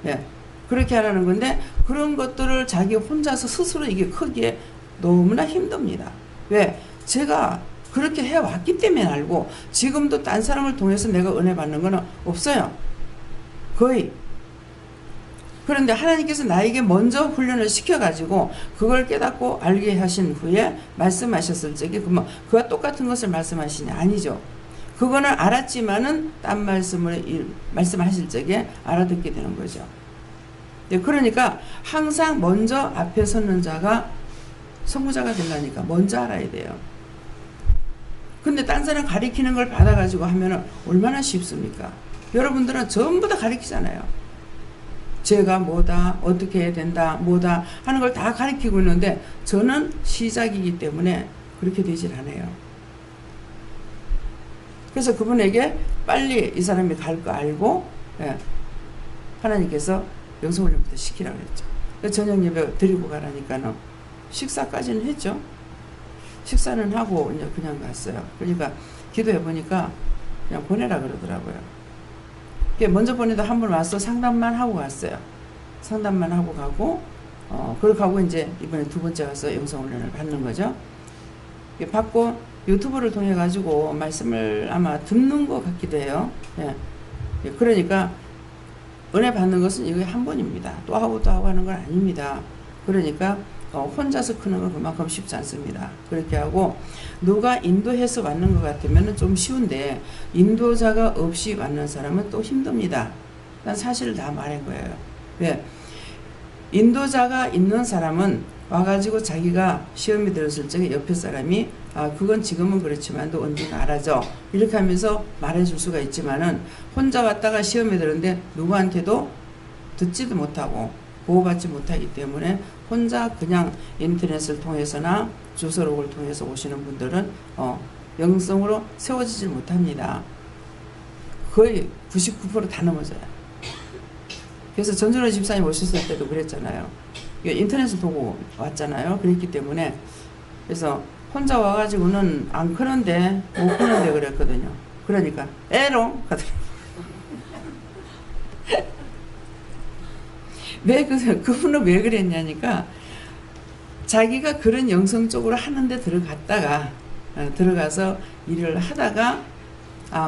예. 그렇게 하라는 건데 그런 것들을 자기 혼자서 스스로 이게 크기에 너무나 힘듭니다. 왜? 제가 그렇게 해왔기 때문에 알고 지금도 딴 사람을 통해서 내가 은혜 받는 거는 없어요. 거의. 그런데 하나님께서 나에게 먼저 훈련을 시켜가지고 그걸 깨닫고 알게 하신 후에 말씀하셨을 적에 그와 똑같은 것을 말씀하시냐? 아니죠. 그거는 알았지만은 딴 말씀하실 적에 알아듣게 되는 거죠. 그러니까 항상 먼저 앞에 서는 자가 선구자가 되려니까 먼저 알아야 돼요. 근데 딴 사람 가리키는 걸 받아가지고 하면은 얼마나 쉽습니까? 여러분들은 전부 다 가리키잖아요. 죄가 뭐다, 어떻게 해야 된다, 뭐다 하는 걸 다 가리키고 있는데 저는 시작이기 때문에 그렇게 되질 않아요. 그래서 그분에게 빨리 이 사람이 갈 거 알고 하나님께서 영성훈련부터 시키라고 했죠. 저녁 예배 드리고 가라니까는 식사까지는 했죠. 식사는 하고 이제 그냥 갔어요. 그러니까 기도해 보니까 그냥 보내라 그러더라고요. 먼저 보내도 한 번 와서 상담만 하고 갔어요. 상담만 하고 가고 그렇게 하고 이제 이번에 두 번째 가서 영성훈련을 받는 거죠. 받고 유튜브를 통해 가지고 말씀을 아마 듣는 것 같기도 해요. 예. 그러니까 은혜 받는 것은 이게 한 번입니다. 또 하고 또 하고 하는 건 아닙니다. 그러니까 혼자서 크는 건 그만큼 쉽지 않습니다. 그렇게 하고 누가 인도해서 받는 것 같으면 좀 쉬운데 인도자가 없이 받는 사람은 또 힘듭니다. 난 사실을 다 말한 거예요. 왜? 인도자가 있는 사람은 와가지고 자기가 시험에 들었을 적에 옆에 사람이 그건 지금은 그렇지만 또 언젠가 알아줘 이렇게 하면서 말해줄 수가 있지만은 혼자 왔다가 시험에 들었는데 누구한테도 듣지도 못하고 보호받지 못하기 때문에 혼자 그냥 인터넷을 통해서나 주소록을 통해서 오시는 분들은 영성으로 세워지질 못합니다. 거의 99% 다 넘어져요. 그래서 전준호 집사님 오셨을 때도 그랬잖아요. 인터넷을 보고 왔잖아요. 그랬기 때문에 그래서 혼자 와가지고는 안 크는데 못 크는데 그랬거든요. 그러니까 에롱 하더라고요. 왜 그분은 왜 그랬냐니까 자기가 그런 영성적으로 하는데 들어가서 일을 하다가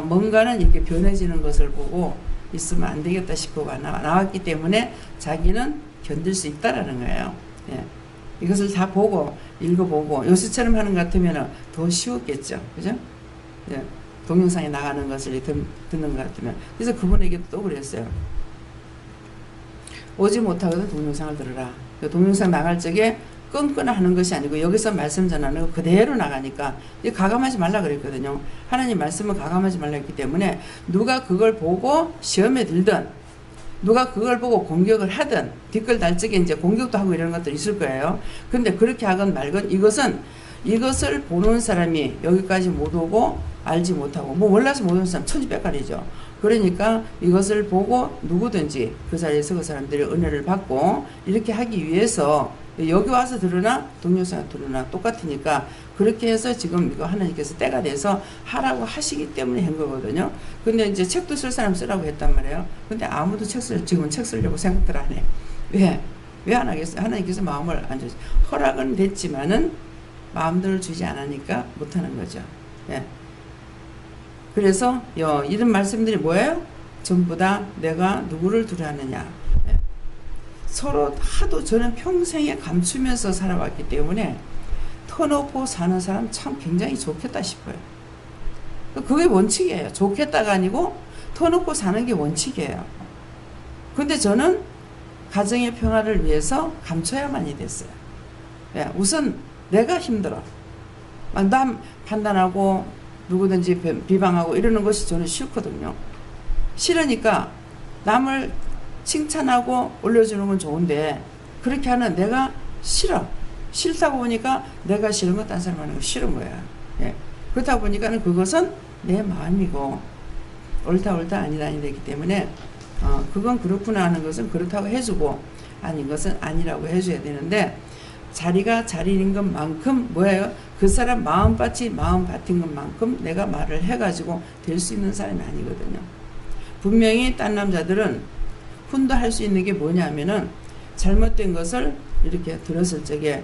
뭔가는 이렇게 변해지는 것을 보고 있으면 안 되겠다 싶고 나왔기 때문에 자기는 견딜 수 있다라는 거예요. 예. 이것을 다 보고 읽어보고 요새처럼 하는 것 같으면 더 쉬웠겠죠. 그죠? 예. 동영상에 나가는 것을 듣는 것 같으면. 그래서 그분에게 또 그랬어요. 오지 못하거든 동영상을 들으라. 동영상 나갈 적에 끈끈 하는 것이 아니고 여기서 말씀 전하는 거 그대로 나가니까 가감하지 말라 그랬거든요. 하나님 말씀을 가감하지 말라 했기 때문에 누가 그걸 보고 시험에 들든 누가 그걸 보고 공격을 하든 댓글 달 적에 이제 공격도 하고 이런 것들이 있을 거예요. 근데 그렇게 하건 말건 이것을 보는 사람이 여기까지 못 오고 알지 못하고 뭐 몰라서 못 오는 사람 천지백갈이죠. 그러니까 이것을 보고 누구든지 그 자리에서 그 사람들이 은혜를 받고 이렇게 하기 위해서 여기 와서 들으나 동영상 들으나 똑같으니까 그렇게 해서 지금 이거 하나님께서 때가 돼서 하라고 하시기 때문에 한 거거든요. 근데 이제 책도 쓸 사람 쓰라고 했단 말이에요. 근데 아무도 지금은 책 쓰려고 생각들 안 해. 왜 안 하겠어요? 하나님께서 마음을 안 주지. 허락은 됐지만은 마음대로 주지 않으니까 못하는 거죠. 예. 그래서 이런 말씀들이 뭐예요? 전부 다 내가 누구를 두려하느냐. 예. 서로 하도 저는 평생에 감추면서 살아왔기 때문에 터놓고 사는 사람 참 굉장히 좋겠다 싶어요. 그게 원칙이에요. 좋겠다가 아니고 터놓고 사는 게 원칙이에요. 근데 저는 가정의 평화를 위해서 감춰야만이 됐어요. 예. 우선 내가 힘들어. 남 판단하고 누구든지 비방하고 이러는 것이 저는 싫거든요. 싫으니까 남을 칭찬하고 올려주는 건 좋은데 그렇게 하는 내가 싫어. 싫다고 보니까 내가 싫은 거 딴 사람 하는 거 싫은 거야. 예. 그렇다 보니까는 그것은 내 마음이고 옳다 아니다 되기 때문에 그건 그렇구나 하는 것은 그렇다고 해주고 아닌 것은 아니라고 해줘야 되는데 자리가 자리인 것만큼 뭐예요? 그 사람 마음 받친 것만큼 내가 말을 해가지고 될 수 있는 사람이 아니거든요. 분명히 딴 남자들은 훈도할 수 있는 게 뭐냐면은 잘못된 것을 이렇게 들었을 적에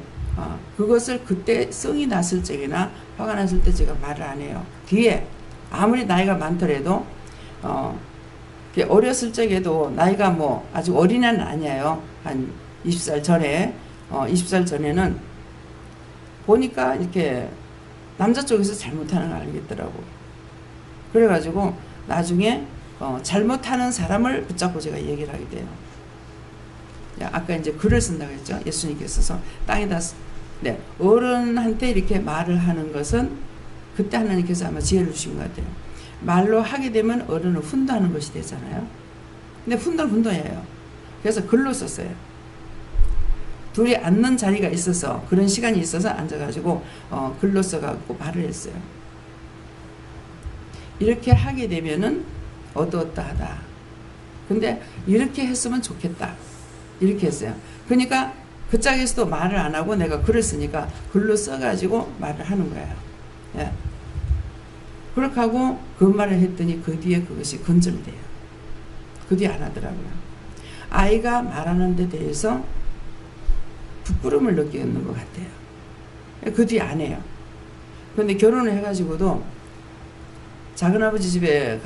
그것을 그때 성이 났을 적이나 화가 났을 때 제가 말을 안 해요. 뒤에 아무리 나이가 많더라도 어렸을 적에도 나이가 뭐 아직 어린애는 아니에요. 한 20살 전에 20살 전에는 보니까 이렇게 남자 쪽에서 잘못하는 걸 알겠더라고. 그래가지고 나중에 잘못하는 사람을 붙잡고 제가 얘기를 하게 돼요. 아까 이제 글을 쓴다고 했죠. 예수님께서 땅에다 네, 어른한테 이렇게 말을 하는 것은 그때 하나님께서 아마 지혜를 주신 것 같아요. 말로 하게 되면 어른은 훈도하는 것이 되잖아요. 근데 훈도는 훈도예요. 그래서 글로 썼어요. 둘이 앉는 자리가 있어서 그런 시간이 있어서 앉아가지고 글로 써갖고 말을 했어요. 이렇게 하게 되면은 어떠어떠하다. 근데 이렇게 했으면 좋겠다. 이렇게 했어요. 그러니까 그 짝에서도 말을 안 하고 내가 글을 쓰니까 글로 써가지고 말을 하는 거예요. 예. 그렇게 하고 그 말을 했더니 그 뒤에 그것이 건절돼요. 그 뒤에 안 하더라고요. 아이가 말하는 데 대해서 부끄러움을 느끼는 것 같아요. 그 뒤에 안 해요. 근데 결혼을 해가지고도 작은아버지 집에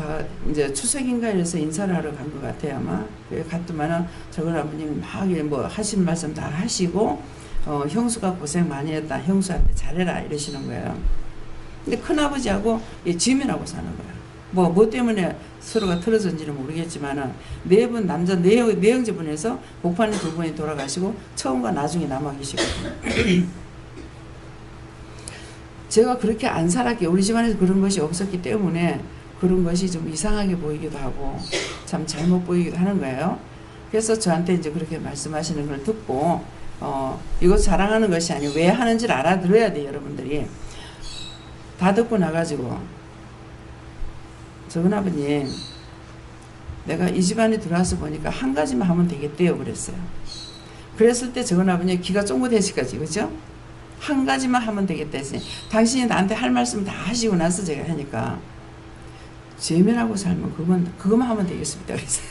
이제 추석인가 이래서 인사를 하러 간 것 같아요, 아마. 갔더만은 작은아버님이 막 뭐 하신 말씀 다 하시고, 형수가 고생 많이 했다. 형수한테 잘해라. 이러시는 거예요. 근데 큰아버지하고 지면하고 사는 거예요. 뭐 때문에 서로가 틀어졌는지는 모르겠지만은, 남자 네 형제분에서 복판에 두 분이 돌아가시고, 처음과 나중에 남아 계시거든요. 제가 그렇게 안 살았기에, 우리 집안에서 그런 것이 없었기 때문에 그런 것이 좀 이상하게 보이기도 하고 참 잘못 보이기도 하는 거예요. 그래서 저한테 이제 그렇게 말씀하시는 걸 듣고 이거 자랑하는 것이 아니고 왜 하는지를 알아들어야 돼요, 여러분들이. 다 듣고 나가지고 작은아버님, 내가 이 집안에 들어와서 보니까 한 가지만 하면 되겠대요 그랬어요. 그랬을 때 작은아버님 기가 쫑긋해질 거지, 그죠? 한 가지만 하면 되겠다 했으니, 당신이 나한테 할 말씀 다 하시고 나서 제가 하니까, 제면하고 살면 그것만 하면 되겠습니다. 그래서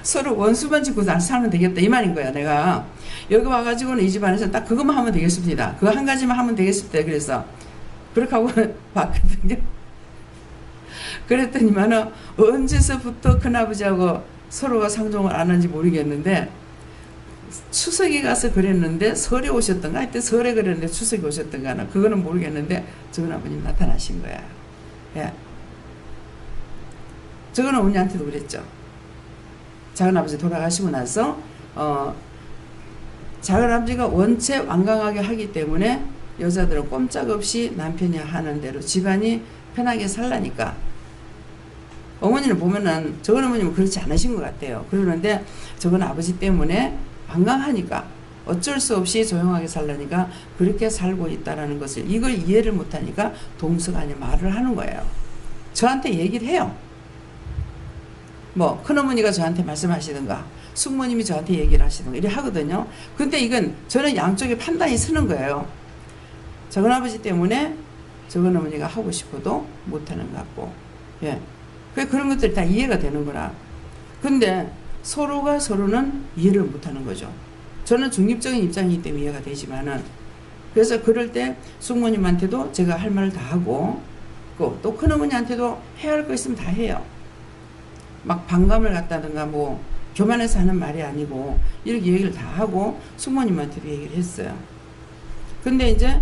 서로 원수만 짓고 살면 되겠다 이 말인 거야. 내가 여기 와가지고는 이 집안에서 딱 그것만 하면 되겠습니다. 그거 한 가지만 하면 되겠습니다. 그래서 그렇게 하고 봤거든요. 그랬더니만은 언제서부터 큰아버지하고 서로가 상종을 안 한지 모르겠는데, 추석에 가서 그랬는데 설에 오셨던가, 하여튼 설에 그랬는데 추석에 오셨던가, 그거는 모르겠는데 작은아버님 나타나신 거야. 예. 저건 어머니한테도 그랬죠. 작은아버지 돌아가시고 나서 작은아버지가 원체 완강하게 하기 때문에 여자들은 꼼짝없이 남편이 하는 대로 집안이 편하게 살라니까. 어머니를 보면은 저건 어머님은 그렇지 않으신 것 같아요. 그러는데 저건 아버지 때문에 완강하니까 어쩔 수 없이 조용하게 살라니까 그렇게 살고 있다라는 것을, 이걸 이해를 못하니까 동서간에 말을 하는 거예요. 저한테 얘기를 해요. 뭐 큰어머니가 저한테 말씀하시든가 숙모님이 저한테 얘기를 하시든가 이래 하거든요. 근데 이건 저는 양쪽에 판단이 서는 거예요. 작은아버지 때문에 작은어머니가 하고 싶어도 못하는 것 같고, 예, 그런 것들이 다 이해가 되는 거라. 근데 서로가 서로는 이해를 못하는 거죠. 저는 중립적인 입장이기 때문에 이해가 되지만은, 그래서 그럴 때 숙모님한테도 제가 할 말을 다 하고, 또 큰어머니한테도 해야 할 거 있으면 다 해요. 막 반감을 갖다든가 뭐 교만해서 하는 말이 아니고 이렇게 얘기를 다 하고 숙모님한테도 얘기를 했어요. 근데 이제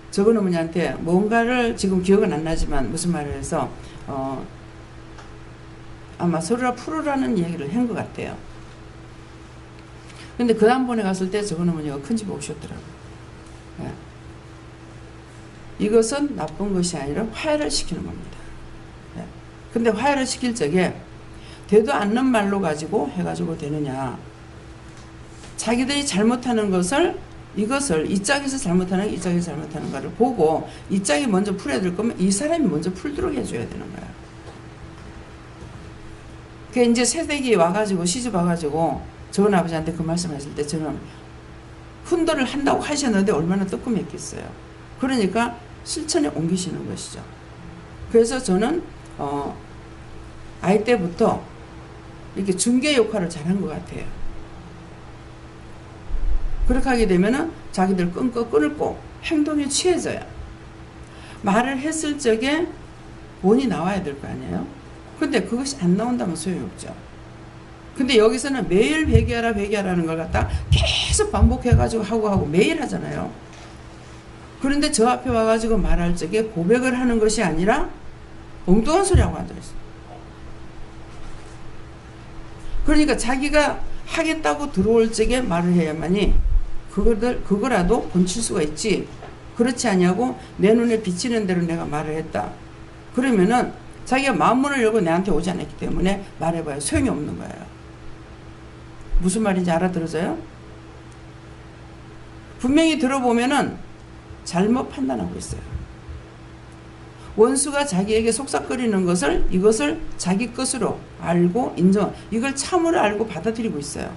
적은 어머니한테 뭔가를, 지금 기억은 안 나지만 무슨 말을 해서 아마 서로라 풀으라는 얘기를 한 것 같아요. 근데 그 다음번에 갔을 때 적은 어머니가 큰 집 오셨더라고요. 예. 이것은 나쁜 것이 아니라 화해를 시키는 겁니다. 예. 근데 화해를 시킬 적에 되도 않는 말로 가지고 해가지고 되느냐. 자기들이 잘못하는 것을, 이것을 이 짝에서 잘못하는 이 짝에서 잘못하는 거를 보고 이 짝이 먼저 풀어야 될 거면 이 사람이 먼저 풀도록 해줘야 되는 거야. 그 이제 새댁이 와가지고 시집 와가지고 저는 아버지한테 그 말씀하실 때 저는 훈도를 한다고 하셨는데 얼마나 뜨끔했겠어요. 그러니까 실천에 옮기시는 것이죠. 그래서 저는 아이 때부터 이렇게 중개 역할을 잘한 것 같아요. 그렇게 하게 되면은 자기들 끊고 행동에 취해져요. 말을 했을 적에 본이 나와야 될 거 아니에요. 근데 그것이 안 나온다면 소용이 없죠. 근데 여기서는 매일 회개하라는 걸 갖다 계속 반복해가지고 하고 매일 하잖아요. 그런데 저 앞에 와가지고 말할 적에 고백을 하는 것이 아니라 엉뚱한 소리하고 앉아있어요. 그러니까 자기가 하겠다고 들어올 적에 말을 해야만이 그거라도 본칠 수가 있지. 그렇지 않냐고 내 눈에 비치는 대로 내가 말을 했다. 그러면은 자기가 마음문을 열고 내한테 오지 않았기 때문에 말해봐야 소용이 없는 거예요. 무슨 말인지 알아들어져요? 분명히 들어보면은 잘못 판단하고 있어요. 원수가 자기에게 속삭거리는 것을, 이것을 자기 것으로 알고 인정, 이걸 참으로 알고 받아들이고 있어요.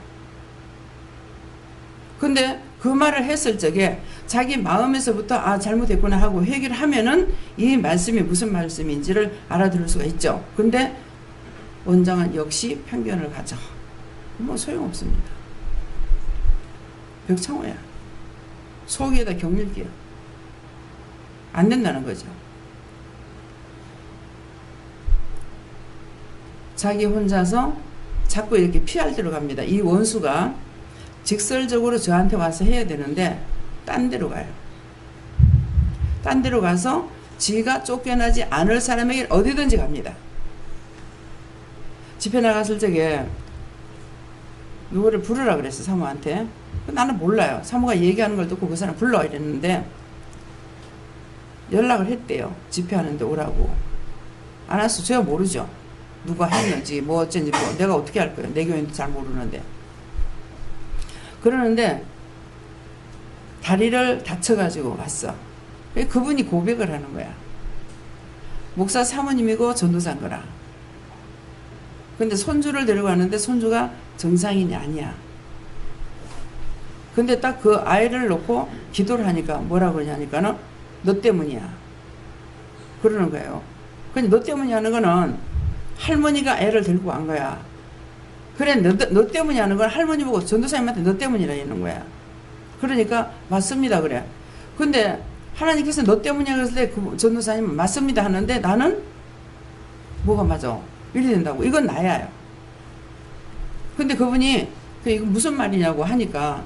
근데 그 말을 했을 적에 자기 마음에서부터 잘못했구나 하고 회개를 하면은 이 말씀이 무슨 말씀인지를 알아들을 수가 있죠. 근데 원장은 역시 편견을 가져. 뭐 소용없습니다. 벽창호야. 속에다 경밀게요. 안 된다는 거죠. 자기 혼자서 자꾸 이렇게 피할 대로 갑니다. 이 원수가 직설적으로 저한테 와서 해야 되는데 딴 데로 가요. 딴 데로 가서 지가 쫓겨나지 않을 사람에게 어디든지 갑니다. 집회 나갔을 적에 누구를 부르라 그랬어, 사모한테. 나는 몰라요. 사모가 얘기하는 걸 듣고 그 사람 불러 이랬는데 연락을 했대요. 집회하는데 오라고. 안 왔어. 제가 모르죠. 누가 했는지 뭐 어쩐지 뭐 내가 어떻게 할 거예요. 내 교인도 잘 모르는데. 그러는데 다리를 다쳐가지고 왔어. 그분이 고백을 하는 거야. 목사 사모님이고 전도사인 거라. 근데 손주를 데리고 왔는데 손주가 정상인이 아니야. 근데 딱 그 아이를 놓고 기도를 하니까 뭐라 그러냐니까는 너 때문이야. 그러는 거예요. 근데 너 때문이 하는 거는 할머니가 애를 데리고 간 거야. 그래, 너 때문이 하는 건 할머니 보고 전도사님한테 너 때문이라 이러는 거야. 그러니까 맞습니다 그래. 근데 하나님께서 너 때문이야 그랬을 때 그 전도사님은 맞습니다 하는데 나는 뭐가 맞아? 이래 된다고. 이건 나야요. 근데 그분이 이거 무슨 말이냐고 하니까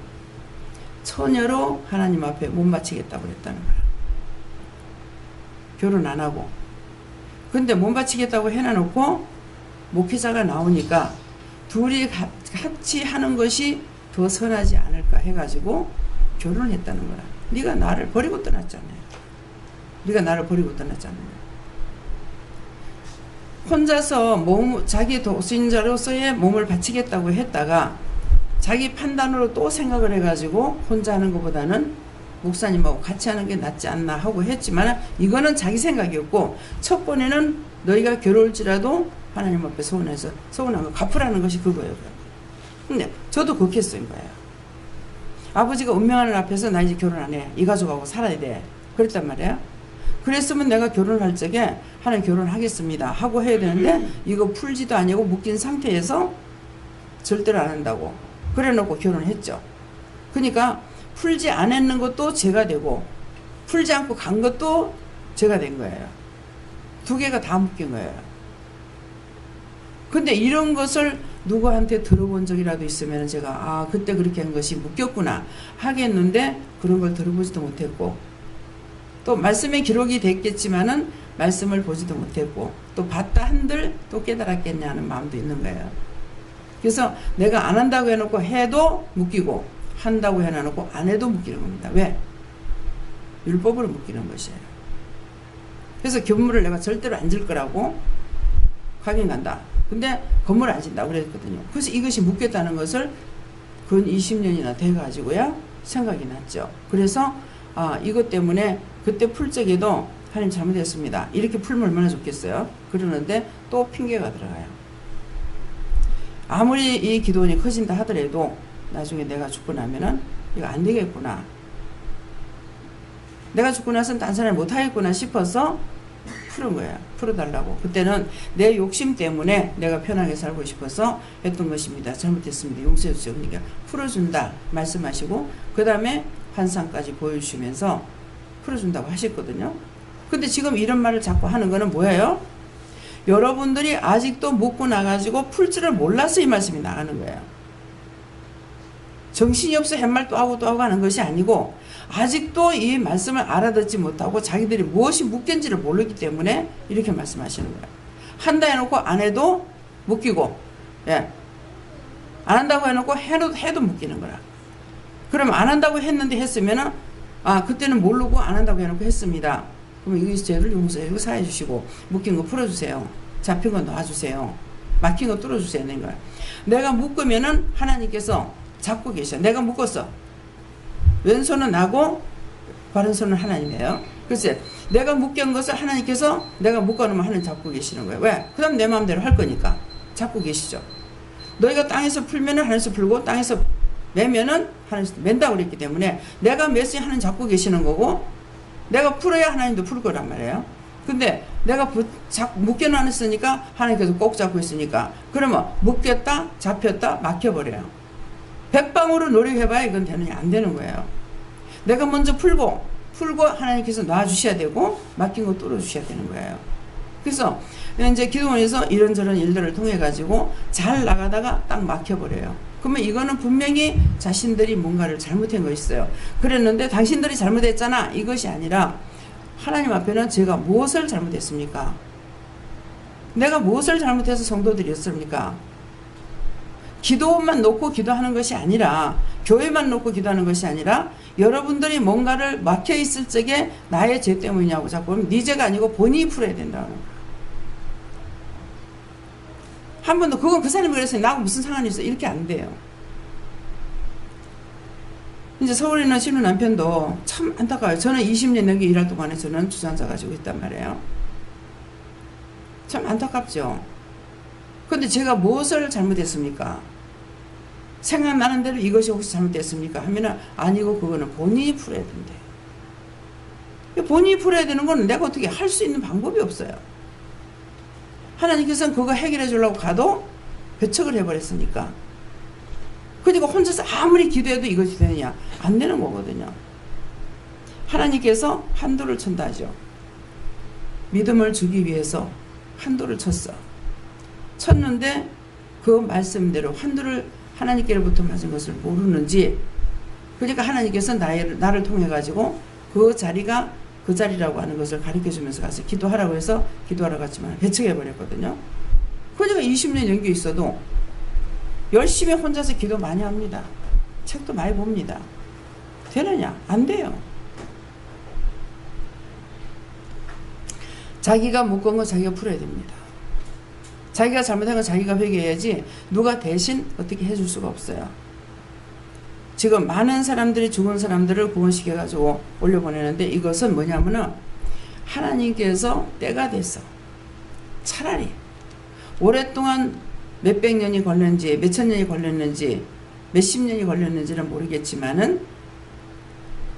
처녀로 하나님 앞에 못 바치겠다고 그랬다는 거야. 결혼 안 하고. 근데 못 바치겠다고 해놔놓고 목회자가 나오니까 둘이 같이 하는 것이 더 선하지 않을까 해가지고 결혼했다는 거야. 네가 나를 버리고 떠났잖아요. 네가 나를 버리고 떠났잖아요. 혼자서 자기 도신자로서의 몸을 바치겠다고 했다가 자기 판단으로 또 생각을 해가지고 혼자 하는 것보다는 목사님하고 같이 하는 게 낫지 않나 하고 했지만 이거는 자기 생각이었고 첫 번에는 너희가 괴로울지라도 하나님 앞에 서운한 거 갚으라는 것이 그거예요. 근데 저도 그렇게 했어요. 거예요. 아버지가 운명하는 앞에서 나 이제 결혼 안 해. 이 가족하고 살아야 돼. 그랬단 말이에요. 그랬으면 내가 결혼할 적에 하나님 결혼하겠습니다 하고 해야 되는데 이거 풀지도 아니고 묶인 상태에서 절대로 안 한다고 그래 놓고 결혼했죠. 그러니까 풀지 않았는 것도 제가 되고 풀지 않고 간 것도 제가 된 거예요. 두 개가 다 묶인 거예요. 근데 이런 것을 누구한테 들어본 적이라도 있으면 제가 그때 그렇게 한 것이 묶였구나 하겠는데 그런 걸 들어보지도 못했고 또 말씀에 기록이 됐겠지만은 말씀을 보지도 못했고 또 봤다 한들 또 깨달았겠냐는 마음도 있는 거예요. 그래서 내가 안 한다고 해놓고 해도 묶이고 한다고 해놓고 안 해도 묶이는 겁니다. 왜? 율법으로 묶이는 것이에요. 그래서 건물을 내가 절대로 안 질 거라고 가긴 간다. 근데 건물 안 진다고 그랬거든요. 그래서 이것이 묶였다는 것을 근 20년이나 돼가지고야 생각이 났죠. 그래서 이것 때문에 그때 풀 적에도 하나님 잘못했습니다. 이렇게 풀면 얼마나 좋겠어요. 그러는데 또 핑계가 들어가요. 아무리 이 기도원이 커진다 하더라도 나중에 내가 죽고 나면은 이거 안 되겠구나. 내가 죽고 나서는 딴 사람이 못하겠구나 싶어서 푸는 거예요. 풀어달라고. 그때는 내 욕심 때문에 내가 편하게 살고 싶어서 했던 것입니다. 잘못했습니다. 용서해 주세요. 그러니까 풀어준다 말씀하시고 그 다음에 환상까지 보여주시면서 풀어준다고 하셨거든요. 근데 지금 이런 말을 자꾸 하는 거는 뭐예요? 여러분들이 아직도 묻고 나가지고 풀 줄을 몰라서 이 말씀이 나가는 거예요. 정신이 없어 햇말 또 하고 하는 것이 아니고 아직도 이 말씀을 알아듣지 못하고 자기들이 무엇이 묶인지를 모르기 때문에 이렇게 말씀하시는 거예요. 한다 해놓고 안 해도 묶이고 안 한다고 해놓고 해도 묶이는 거라. 그럼 안 한다고 했으면은 그때는 모르고 안 한다고 해놓고 했습니다. 그럼 이것이 죄를 용서해 사해 주시고 묶인 거 풀어주세요. 잡힌 거 놔주세요. 막힌 거 뚫어주세요. 내가 묶으면은 하나님께서 잡고 계셔. 내가 묶었어. 왼손은 나고 바른손은 하나님이에요. 글쎄 내가 묶은 것을 하나님께서 내가 묶어놓으면 하나님 잡고 계시는 거예요. 왜? 그 다음 내 마음대로 할 거니까 잡고 계시죠. 너희가 땅에서 풀면은 하나님께서 풀고 땅에서 매면은 하나님께서 맨다고 그랬기 때문에 내가 맸으니 하나님 잡고 계시는 거고 내가 풀어야 하나님도 풀 거란 말이에요. 근데 내가 묶여놨으니까 하나님께서 꼭 잡고 있으니까 그러면 묶였다 잡혔다 막혀버려요. 백방으로 노력해봐야 이건 되느냐 안 되는 거예요. 내가 먼저 풀고 하나님께서 놔주셔야 되고 맡긴 거 뚫어주셔야 되는 거예요. 그래서 이제 기도원에서 이런저런 일들을 통해 가지고 잘 나가다가 딱 막혀버려요. 그러면 이거는 분명히 자신들이 뭔가를 잘못한 거 있어요. 그랬는데 당신들이 잘못했잖아, 이것이 아니라 하나님 앞에는 제가 무엇을 잘못했습니까? 내가 무엇을 잘못해서 성도들이었습니까? 기도만 놓고 기도하는 것이 아니라, 교회만 놓고 기도하는 것이 아니라, 여러분들이 뭔가를 막혀있을 적에 나의 죄 때문이냐고 자꾸 하면 네 죄가 아니고 본인이 풀어야 된다는 거야. 한 번도 그건 그 사람이 그랬어요. 나하고 무슨 상관이 있어. 이렇게 안 돼요. 이제 서울에 있는 신우 남편도 참 안타까워요. 저는 20년 넘게 일할 동안에 저는 주전자 가지고 있단 말이에요. 참 안타깝죠. 근데 제가 무엇을 잘못했습니까? 생각나는 대로 이것이 혹시 잘못됐습니까? 하면은 아니고 그거는 본인이 풀어야 된대. 본인이 풀어야 되는 건 내가 어떻게 할 수 있는 방법이 없어요. 하나님께서는 그거 해결해 주려고 가도 배척을 해버렸으니까. 그리고 혼자서 아무리 기도해도 이것이 되느냐? 안 되는 거거든요. 하나님께서 한도를 쳤다 하죠. 믿음을 주기 위해서 한도를 쳤어. 쳤는데 그 말씀대로 한도를 하나님께로부터 맞은 것을 모르는지, 그러니까 하나님께서 나를 통해 가지고 그 자리가 그 자리라고 하는 것을 가르쳐 주면서 가서 기도하라고 해서 기도하라고 했지만 배척해 버렸거든요. 그러니까 20년 연교 있어도 열심히 혼자서 기도 많이 합니다. 책도 많이 봅니다. 되느냐? 안 돼요. 자기가 묶은 거 자기가 풀어야 됩니다. 자기가 잘못한 건 자기가 회개해야지 누가 대신 어떻게 해줄 수가 없어요. 지금 많은 사람들이 죽은 사람들을 구원시켜가지고 올려보내는데, 이것은 뭐냐면은 하나님께서 때가 돼서 차라리 오랫동안 몇백 년이 걸렸는지 몇천 년이 걸렸는지 몇십 년이 걸렸는지는 모르겠지만은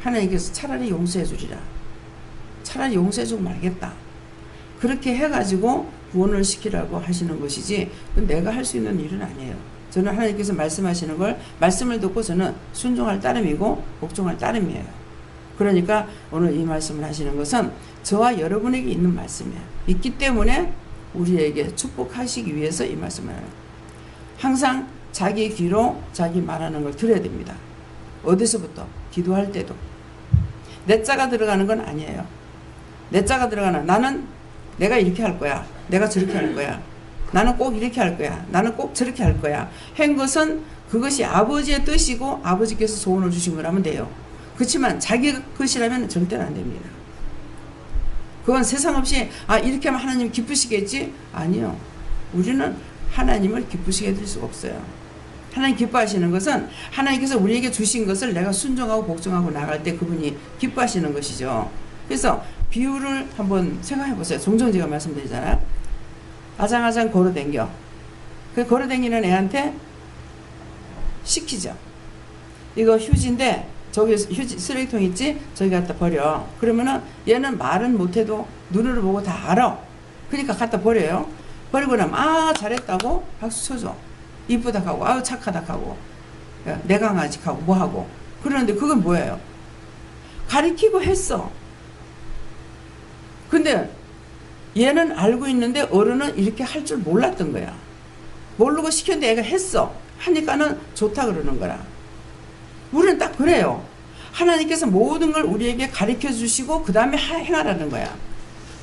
하나님께서 차라리 용서해 주리라. 차라리 용서해 주고 말겠다. 그렇게 해가지고 구원을 시키라고 하시는 것이지 내가 할 수 있는 일은 아니에요. 저는 하나님께서 말씀하시는 걸 말씀을 듣고 저는 순종할 따름이고 복종할 따름이에요. 그러니까 오늘 이 말씀을 하시는 것은 저와 여러분에게 있는 말씀이에요. 있기 때문에 우리에게 축복하시기 위해서 이 말씀을 해요. 항상 자기 귀로 자기 말하는 걸 들어야 됩니다. 어디서부터? 기도할 때도. 내 자가 들어가는 건 아니에요. 내 자가 들어가는, 나는 내가 이렇게 할 거야. 내가 저렇게 할 거야. 나는 꼭 이렇게 할 거야. 나는 꼭 저렇게 할 거야. 한 것은 그것이 아버지의 뜻이고 아버지께서 소원을 주신 거라면 돼요. 그렇지만 자기 것이라면 절대로 안 됩니다. 그건 세상 없이 이렇게 하면 하나님 기쁘시겠지? 아니요. 우리는 하나님을 기쁘시게 해드릴 수가 없어요. 하나님 기뻐하시는 것은 하나님께서 우리에게 주신 것을 내가 순종하고 복종하고 나갈 때 그분이 기뻐하시는 것이죠. 그래서 비유를 한번 생각해 보세요. 종종 제가 말씀드리잖아요. 아장아장 걸어댕겨. 그 걸어댕기는 애한테 시키죠. 이거 휴지인데 저기 휴지 쓰레기통 있지? 저기 갖다 버려. 그러면은 얘는 말은 못해도 눈으로 보고 다 알아. 그러니까 갖다 버려요. 버리고 나면 잘했다고 박수 쳐줘. 이쁘다 하고 착하다 하고 내 강아지 하고 뭐 하고. 그러는데 그건 뭐예요? 가리키고 했어. 근데 얘는 알고 있는데 어른은 이렇게 할 줄 몰랐던 거야. 모르고 시켰는데 애가 했어. 하니까는 좋다 그러는 거라. 우리는 딱 그래요. 하나님께서 모든 걸 우리에게 가르쳐 주시고 그 다음에 행하라는 거야.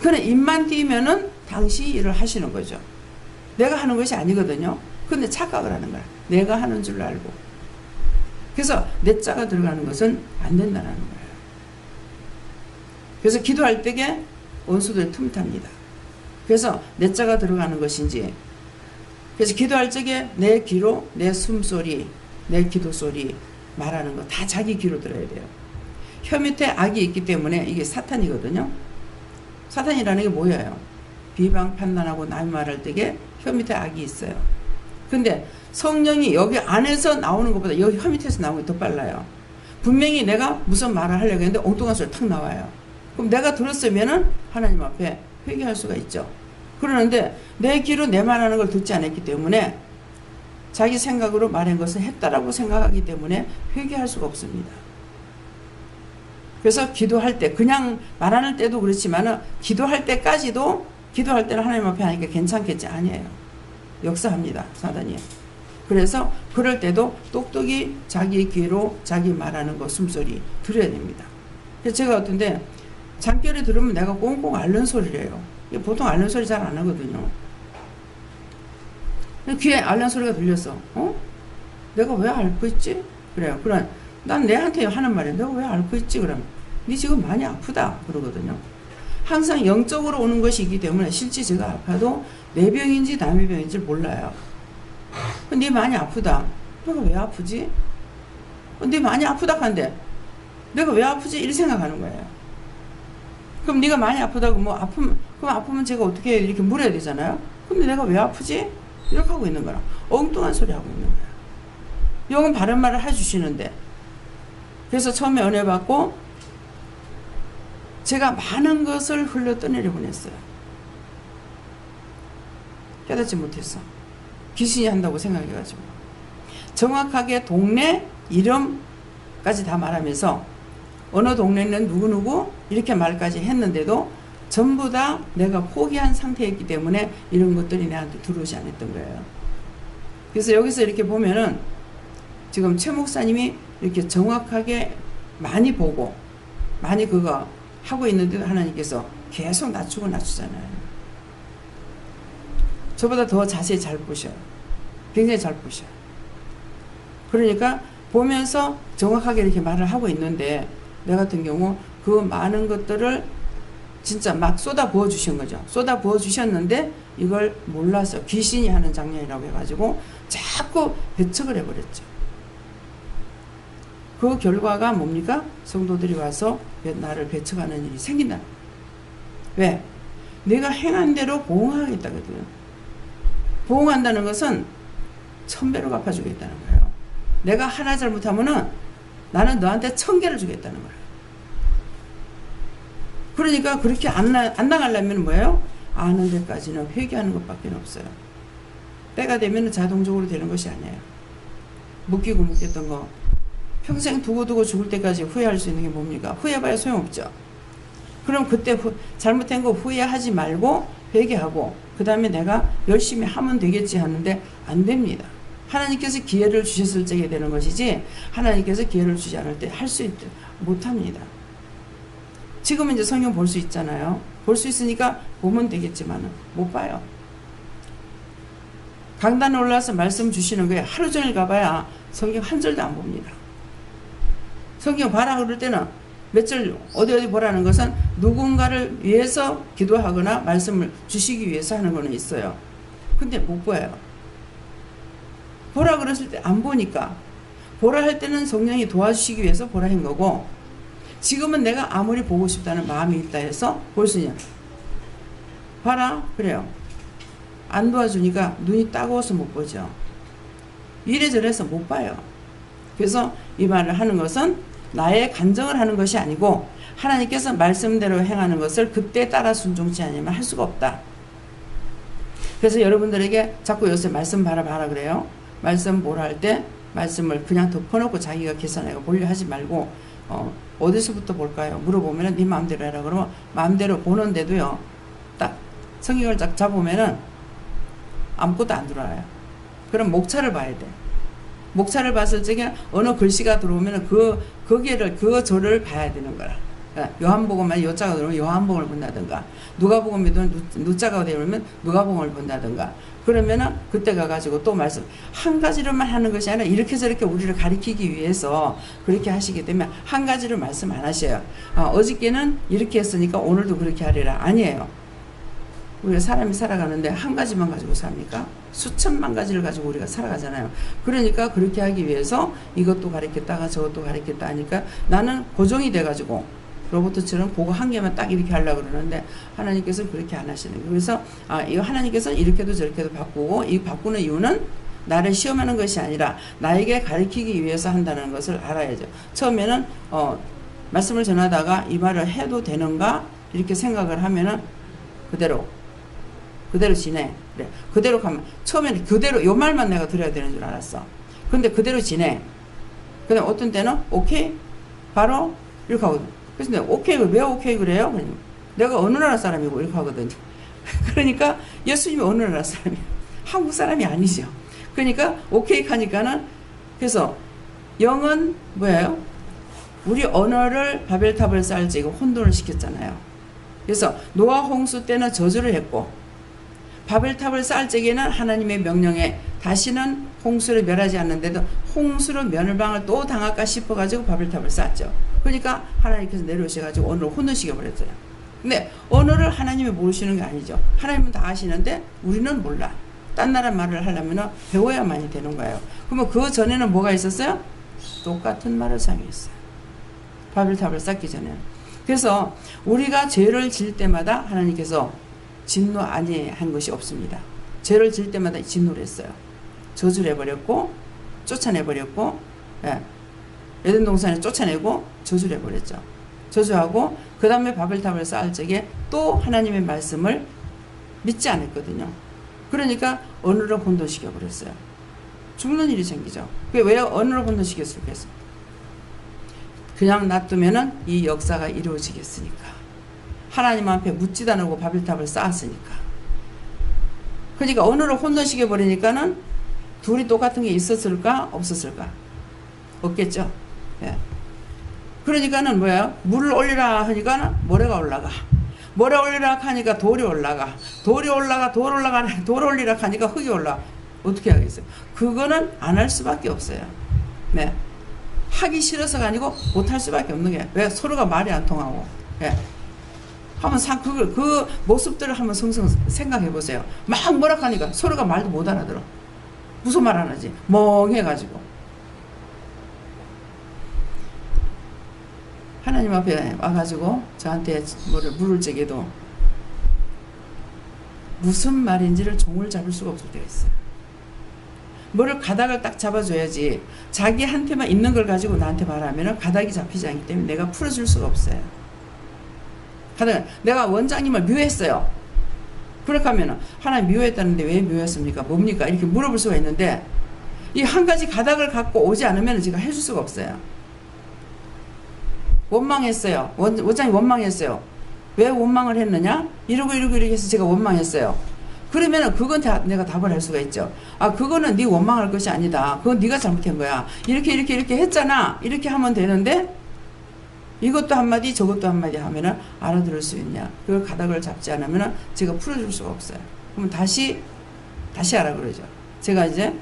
그는 입만 띄면은 당시 일을 하시는 거죠. 내가 하는 것이 아니거든요. 근데 착각을 하는 거야. 내가 하는 줄 알고. 그래서 내 자가 들어가는 것은 안 된다는 거예요. 그래서 기도할 때에 원수들이 틈탑니다. 그래서 내 자가 들어가는 것인지, 그래서 기도할 적에 내 귀로 내 숨소리, 내 기도 소리 말하는 거 다 자기 귀로 들어야 돼요. 혀 밑에 악이 있기 때문에 이게 사탄이거든요. 사탄이라는 게 뭐예요? 비방 판단하고 남의 말할 때에 혀 밑에 악이 있어요. 근데 성령이 여기 안에서 나오는 것보다 여기 혀 밑에서 나오는 게 더 빨라요. 분명히 내가 무슨 말을 하려고 했는데 엉뚱한 소리 탁 나와요. 그럼 내가 들었으면은 하나님 앞에 회개할 수가 있죠. 그러는데 내 귀로 내 말하는 걸 듣지 않았기 때문에 자기 생각으로 말한 것을 했다라고 생각하기 때문에 회개할 수가 없습니다. 그래서 기도할 때, 그냥 말하는 때도 그렇지만은 기도할 때까지도, 기도할 때는 하나님 앞에 하니까 괜찮겠지. 아니에요. 역사합니다, 사단이. 그래서 그럴 때도 똑똑히 자기 귀로 자기 말하는 거 숨소리 들어야 됩니다. 그래서 제가 어떤데 잠결에 들으면 내가 꽁꽁 앓는 소리를 해요. 보통 앓는 소리 잘 안 하거든요. 귀에 앓는 소리가 들렸어. 내가 왜 앓고 있지? 그래요. 그럼 난 내한테 하는 말이야. 내가 왜 앓고 있지? 그러면 네 지금 많이 아프다 그러거든요. 항상 영적으로 오는 것이기 때문에 실제 제가 아파도 내 병인지 남의 병인지 몰라요. 네 많이 아프다. 내가 왜 아프지? 네 많이 아프다 한데 내가 왜 아프지? 이렇게 생각하는 거예요. 그럼 네가 많이 아프다고 그럼 아프면 제가 어떻게 해요? 이렇게 물어야 되잖아요. 근데 내가 왜 아프지? 이렇게 하고 있는 거라. 엉뚱한 소리 하고 있는 거야. 영은 바른 말을 해주시는데. 그래서 처음에 은혜 받고 제가 많은 것을 흘러 떠내려 보냈어요. 깨닫지 못했어. 귀신이 한다고 생각해가지고. 정확하게 동네 이름까지 다 말하면서 어느 동네는 누구누구 이렇게 말까지 했는데도 전부 다 내가 포기한 상태였기 때문에 이런 것들이 내한테 들어오지 않았던 거예요. 그래서 여기서 이렇게 보면은 지금 최 목사님이 이렇게 정확하게 많이 보고 많이 그거 하고 있는데도 하나님께서 계속 낮추잖아요. 저보다 더 자세히 잘 보셔요. 굉장히 잘 보셔요. 그러니까 보면서 정확하게 이렇게 말을 하고 있는데 내 같은 경우 그 많은 것들을 진짜 막 쏟아 부어 주신 거죠. 쏟아 부어 주셨는데 이걸 몰라서 귀신이 하는 장면이라고 해가지고 자꾸 배척을 해버렸죠. 그 결과가 뭡니까? 성도들이 와서 나를 배척하는 일이 생긴다. 왜? 내가 행한 대로 보응하겠다거든요. 보응한다는 것은 1000배로 갚아주겠다는 거예요. 내가 하나 잘못하면은 나는 너한테 1000개를 주겠다는 거예요. 그러니까 그렇게 안 나가려면 뭐예요? 아는 데까지는 회개하는 것밖에 없어요. 때가 되면 자동적으로 되는 것이 아니에요. 묶이고 묶였던 거 평생 두고 죽을 때까지 후회할 수 있는 게 뭡니까? 후회해봐야 소용없죠. 그럼 그때 잘못된 거 후회하지 말고 회개하고 그 다음에 내가 열심히 하면 되겠지 하는데 안 됩니다. 하나님께서 기회를 주셨을 적에 되는 것이지 하나님께서 기회를 주지 않을 때 할 수 못합니다. 지금은 이제 성경 볼 수 있잖아요. 볼 수 있으니까 보면 되겠지만 못 봐요. 강단에 올라와서 말씀 주시는 거에 하루 종일 가봐야 성경 한 절도 안 봅니다. 성경 봐라 그럴 때는 몇 절 어디 보라는 것은 누군가를 위해서 기도하거나 말씀을 주시기 위해서 하는 거는 있어요. 근데 못 봐요. 보라 그랬을 때 안 보니까 보라 할 때는 성령이 도와주시기 위해서 보라 한 거고 지금은 내가 아무리 보고 싶다는 마음이 있다 해서 볼 수 있냐. 봐라 그래요. 안 도와주니까 눈이 따가워서 못 보죠. 이래저래서 못 봐요. 그래서 이 말을 하는 것은 나의 간정을 하는 것이 아니고 하나님께서 말씀대로 행하는 것을 그때 따라 순종치 않으면 할 수가 없다. 그래서 여러분들에게 자꾸 요새 말씀 봐라 그래요. 말씀 보라 할 때 말씀을 그냥 덮어놓고 자기가 계산해서 보려 하지 말고 어디서부터 볼까요? 물어보면 네 마음대로 해라 그러면 마음대로 보는데도요. 딱 성경을 딱 잡으면은 아무것도 안 들어와요. 그럼 목차를 봐야 돼. 목차를 봤을 적에 어느 글씨가 들어오면 거기를 그 절을 봐야 되는 거라. 그러니까 요한복음만 요자가 들어오면 요한복음을 본다든가 누가복음에도 누자가 되면 누가복음을 본다든가 그러면은 그때 가가지고 또 말씀 한 가지로만 하는 것이 아니라 이렇게 저렇게 우리를 가리키기 위해서 그렇게 하시기 때문에 한 가지를 말씀 안 하셔요. 어저께는 이렇게 했으니까 오늘도 그렇게 하리라. 아니에요. 우리가 사람이 살아가는데 한 가지만 가지고 삽니까? 수천만 가지를 가지고 우리가 살아가잖아요. 그러니까 그렇게 하기 위해서 이것도 가르쳤다가 저것도 가르쳤다 하니까 나는 고정이 돼가지고 로봇처럼 그거 한 개만 딱 이렇게 하려고 그러는데 하나님께서는 그렇게 안 하시는 거예요. 그래서 이거 하나님께서는 이렇게도 저렇게도 바꾸고 이 바꾸는 이유는 나를 시험하는 것이 아니라 나에게 가르치기 위해서 한다는 것을 알아야죠. 처음에는 말씀을 전하다가 이 말을 해도 되는가 이렇게 생각을 하면은 그대로 지내. 그래. 그대로 가면 처음에는 그대로 요 말만 내가 들어야 되는 줄 알았어. 근데 그대로 지내. 근데 어떤 때는 오케이 바로 이렇게 하거든. 그래서 내가 오케이, 왜 오케이 그래요? 내가 어느 나라 사람이고 이렇게 하거든요. 그러니까 예수님이 어느 나라 사람이에요? 한국 사람이 아니죠. 그러니까 오케이 하니까는, 그래서 영은 뭐예요? 우리 언어를 바벨탑을 쌓을지 이거 혼돈을 시켰잖아요. 그래서 노아 홍수 때는 저주를 했고, 바벨탑을 쌓을 적에는 하나님의 명령에 다시는 홍수를 멸하지 않는데도 홍수로 멸망을 또 당할까 싶어가지고 바벨탑을 쌓았죠. 그러니까 하나님께서 내려오셔가지고 언어를 혼돈시켜 버렸어요. 근데 언어를 하나님이 모르시는 게 아니죠. 하나님은 다 아시는데 우리는 몰라. 딴 나라 말을 하려면 배워야만이 되는 거예요. 그러면 그 전에는 뭐가 있었어요? 똑같은 말을 사용했어요. 바벨탑을 쌓기 전에. 그래서 우리가 죄를 지을 때마다 하나님께서 진노 아니한 것이 없습니다. 죄를 지을 때마다 진노를 했어요. 저주를 해버렸고, 쫓아내버렸고, 예. 에덴 동산에 쫓아내고 저주를 해버렸죠. 저주하고 그 다음에 바벨탑을 쌓을 적에 또 하나님의 말씀을 믿지 않았거든요. 그러니까 언어를 혼돈시켜 버렸어요. 죽는 일이 생기죠. 왜 언어를 혼돈시켰을까요? 그냥 놔두면은 이 역사가 이루어지겠으니까. 하나님 앞에 묻지도 않고 바벨탑을 쌓았으니까. 그러니까 언어를 혼돈시켜 버리니까는 둘이 똑같은 게 있었을까 없었을까? 없겠죠. 예. 그러니까는 뭐야? 물을 올리라 하니까 모래가 올라가. 모래 올리라 하니까 돌이 올라가. 돌이 올라가, 돌 올라가, 돌 올리라 하니까 흙이 올라가. 어떻게 하겠어요? 그거는 안 할 수밖에 없어요. 네. 하기 싫어서가 아니고 못 할 수밖에 없는 게, 왜? 서로가 말이 안 통하고. 예. 한번 그 모습들을 한번 생각해 보세요. 막 뭐라 하니까 서로가 말도 못 알아들어. 무슨 말 안 하지? 멍해가지고. 하나님 앞에 와가지고 저한테 물을 적에도 무슨 말인지를 종을 잡을 수가 없을 때가 있어요. 뭐를 가닥을 딱 잡아줘야지. 자기한테만 있는 걸 가지고 나한테 말하면 가닥이 잡히지 않기 때문에 내가 풀어줄 수가 없어요. 내가 원장님을 미워했어요. 그렇게 하면 하나님 미워했다는데 왜 미워했습니까? 뭡니까? 이렇게 물어볼 수가 있는데 이 한 가지 가닥을 갖고 오지 않으면 제가 해줄 수가 없어요. 원망했어요. 원장님 원망했어요. 왜 원망을 했느냐? 이러고 해서 제가 원망했어요. 그러면 그건 내가 답을 할 수가 있죠. 아, 그거는 네 원망할 것이 아니다. 그건 네가 잘못한 거야. 이렇게 했잖아. 이렇게 하면 되는데 이것도 한마디 저것도 한마디 하면은 알아들을 수 있냐. 그걸 가닥을 잡지 않으면 제가 풀어줄 수가 없어요. 그러면 다시 하라 그러죠. 제가 이제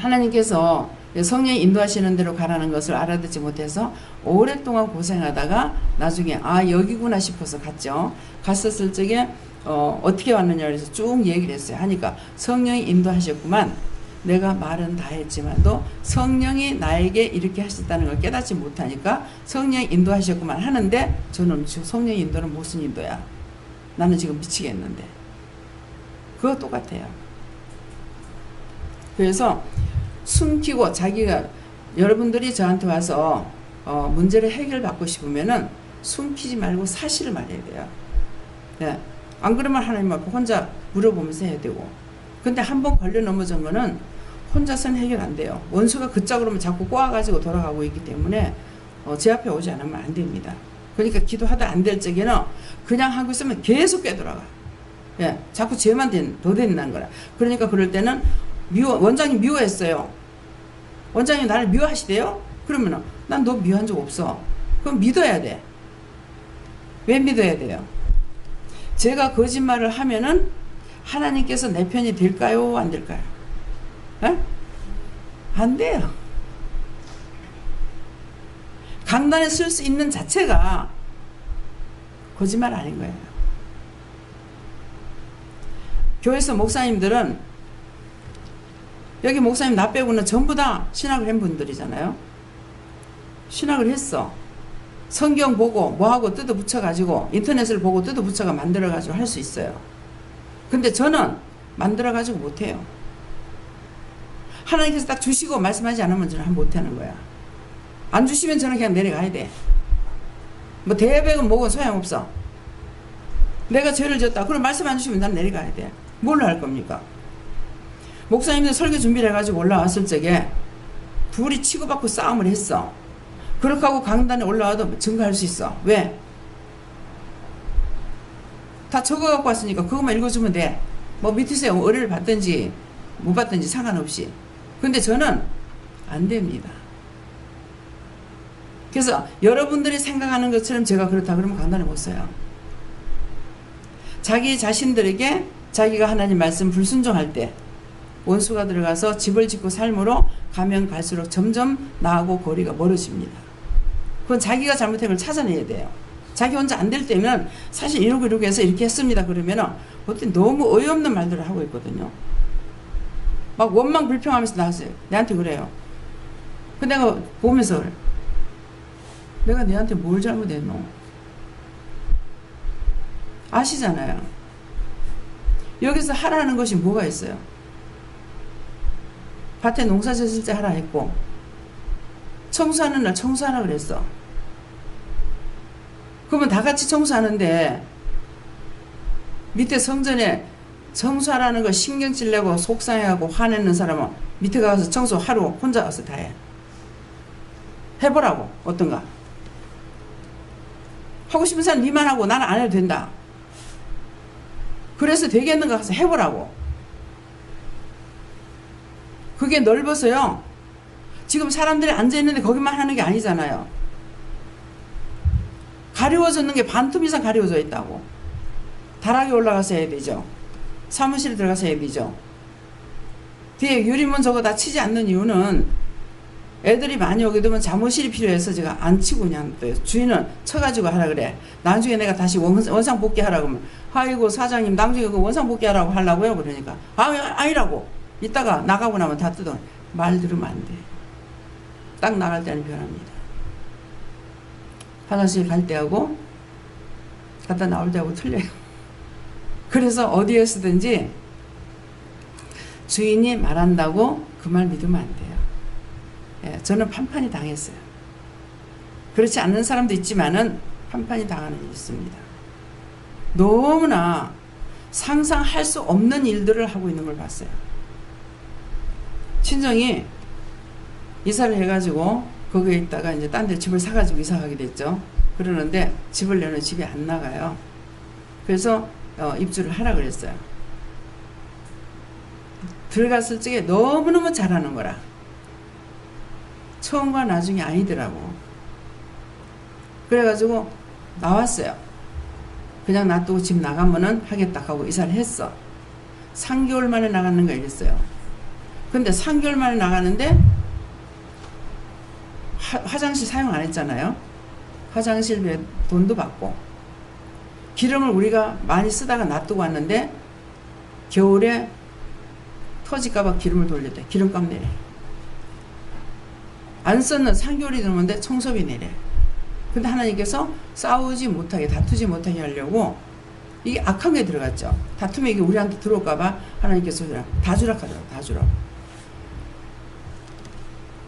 하나님께서 성령이 인도하시는 대로 가라는 것을 알아듣지 못해서 오랫동안 고생하다가 나중에 여기구나 싶어서 갔죠. 갔었을 적에 어떻게 왔느냐 그래서 쭉 얘기를 했어요. 하니까 성령이 인도하셨구만. 내가 말은 다 했지만도 성령이 나에게 이렇게 하셨다는 걸 깨닫지 못하니까 성령이 인도하셨구만 하는데 저는 지금 성령의 인도는 무슨 인도야? 나는 지금 미치겠는데. 그거 똑같아요. 그래서 숨기고 자기가 여러분들이 저한테 와서 문제를 해결받고 싶으면은 숨기지 말고 사실을 말해야 돼요. 네. 안 그러면 하나님 앞에 혼자 물어보면서 해야 되고. 근데 한번 걸려 넘어진 거는 혼자서는 해결 안 돼요. 원수가 그 짝으로만 자꾸 꼬아가지고 돌아가고 있기 때문에 제 앞에 오지 않으면 안 됩니다. 그러니까 기도하다 안 될 적에는 그냥 하고 있으면 계속 깨돌아가. 예, 자꾸 죄만 더 된다는 거라. 그러니까 그럴 때는 원장님 미워했어요. 원장님 나를 미워하시대요? 그러면 난 너 미워한 적 없어. 그럼 믿어야 돼. 왜 믿어야 돼요? 제가 거짓말을 하면은 하나님께서 내 편이 될까요? 안 될까요? 에? 안 돼요. 강단에 쓸 수 있는 자체가 거짓말 아닌 거예요. 교회에서 목사님들은 여기 목사님 나 빼고는 전부 다 신학을 한 분들이잖아요. 신학을 했어. 성경 보고 뭐하고 뜯어 붙여가지고 인터넷을 보고 뜯어 붙여가 만들어가지고 할 수 있어요. 근데 저는 만들어가지고 못해요. 하나님께서 딱 주시고 말씀하지 않으면 저는 못하는 거야. 안 주시면 저는 그냥 내려가야 돼. 뭐 대백은 뭐건 소용없어. 내가 죄를 졌다. 그럼 말씀 안 주시면 난 내려가야 돼. 뭘로 할 겁니까? 목사님들 설교 준비를 해가지고 올라왔을 적에 둘이 치고받고 싸움을 했어. 그렇게 하고 강단에 올라와도 증거할 수 있어. 왜? 다 적어갖고 왔으니까 그것만 읽어주면 돼. 뭐 밑에서 의뢰를 받든지 못 받든지 상관없이. 근데 저는 안 됩니다. 그래서 여러분들이 생각하는 것처럼 제가 그렇다 그러면 강단에 못 써요. 자기 자신들에게 자기가 하나님 말씀 불순종할 때 원수가 들어가서 집을 짓고 삶으로 가면 갈수록 점점 나하고 거리가 멀어집니다. 그건 자기가 잘못한 걸 찾아내야 돼요. 자기 혼자 안 될 때면 사실 이러고 해서 이렇게 했습니다. 그러면은 어떤 너무 어이없는 말들을 하고 있거든요. 막 원망 불평하면서 나왔어요. 내한테 그래요. 그 내가 보면서 그래. 내가 내한테 뭘 잘못했노? 아시잖아요. 여기서 하라는 것이 뭐가 있어요? 밭에 농사 졌을 때 하라 했고 청소하는 날 청소하라 그랬어. 그러면 다 같이 청소하는데 밑에 성전에 청소하라는 거 신경질 내고 속상해하고 화내는 사람은 밑에 가서 청소 하루 혼자 가서 다 해. 해보라고. 어떤가? 하고 싶은 사람 니만 하고 나는 안 해도 된다. 그래서 되겠는가 가서 해보라고. 그게 넓어서요. 지금 사람들이 앉아있는데 거기만 하는 게 아니잖아요. 가려워졌는 게 반틈 이상 가려워져 있다고. 다락에 올라가서 해야 되죠. 사무실에 들어가서 해야 되죠. 뒤에 유리문 저거 다 치지 않는 이유는 애들이 많이 오게 되면 잠옷실이 필요해서 제가 안 치고 그냥 또 주인은 쳐가지고 하라 그래. 나중에 내가 다시 원상 복귀하라고 하면 아이고 사장님 나중에 그 원상 복귀하라고 하려고요. 그러니까 아니라고. 이따가 나가고 나면 다 뜯어. 말 들으면 안 돼. 딱 나갈 때는 변합니다. 화장실 갈 때하고 갔다 나올 때하고 틀려요. 그래서 어디에 쓰든지 주인이 말한다고 그 말 믿으면 안 돼요. 예, 저는 판판이 당했어요. 그렇지 않는 사람도 있지만은 판판이 당하는 일이 있습니다. 너무나 상상할 수 없는 일들을 하고 있는 걸 봤어요. 친정이 이사를 해가지고 거기에 있다가 이제 딴 데 집을 사가지고 이사 가게 됐죠. 그러는데 집을 내놓으면 집이 안 나가요. 그래서 입주를 하라 그랬어요. 들어갔을 적에 너무너무 잘하는 거라. 처음과 나중에 아니더라고. 그래가지고 나왔어요. 그냥 놔두고 집 나가면은 하겠다 하고 이사를 했어. 3개월 만에 나갔는가 이랬어요. 근데 3개월 만에 나가는데 화장실 사용 안 했잖아요. 화장실비에 돈도 받고 기름을 우리가 많이 쓰다가 놔두고 왔는데 겨울에 터질까봐 기름을 돌렸대. 기름값 내래. 안 썼는 3개월이 넘었는데 청소비 내래. 근데 하나님께서 싸우지 못하게 다투지 못하게 하려고 이게 악한 게 들어갔죠. 다투면 이게 우리한테 들어올까봐 하나님께서 다 주라 하더라고. 다 주라고.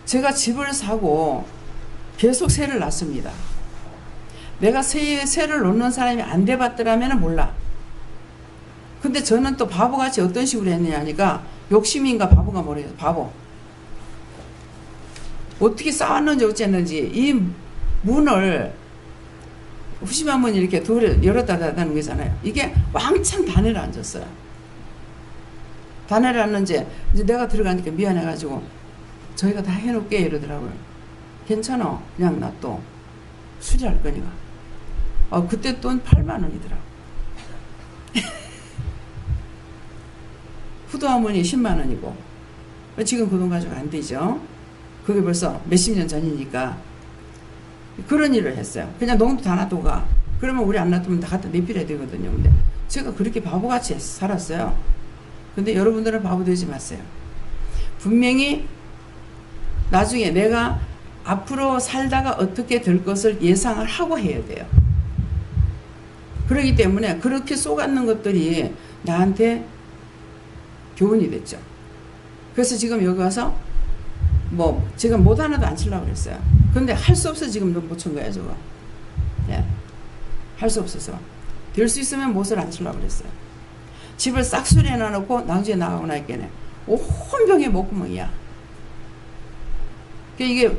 제가 집을 사고 계속 세를 놨습니다. 내가 세를 놓는 사람이 안 돼봤더라면 몰라. 근데 저는 또 바보같이 어떤 식으로 했느냐니까 욕심인가 바보가 모르겠어. 바보. 어떻게 싸웠는지 어쨌는지 이 문을 후심한 문이 이렇게 돌을 열었다 닫는 거잖아요. 이게 왕창 단에를 앉았어요. 단에를 앉는지 이제 내가 들어가니까 미안해가지고 저희가 다 해놓을게 이러더라고요. 괜찮아. 그냥 놔둬. 수리할 거니까. 그때 돈 8만 원이더라고. 후도화문이 10만 원이고 지금 그 돈 가지고 안 되죠. 그게 벌써 몇십 년 전이니까 그런 일을 했어요. 그냥 농도 다 놔두고 가. 그러면 우리 안 놔두면 다 갖다 내필해야 되거든요. 근데 제가 그렇게 바보같이 살았어요. 근데 여러분들은 바보 되지 마세요. 분명히 나중에 내가 앞으로 살다가 어떻게 될 것을 예상을 하고 해야 돼요. 그렇기 때문에 그렇게 쏘갔는 것들이 나한테 교훈이 됐죠. 그래서 지금 여기 와서 뭐 제가 못 하나도 안 치려고 그랬어요. 근데 할 수 없어 지금 못 친 거야 저거. 예. 할 수 없어서 될 수 있으면 못을 안 치려고 그랬어요. 집을 싹 수리해 놔놓고 나중에 나가고 나니까 온 병에 목구멍이야. 이게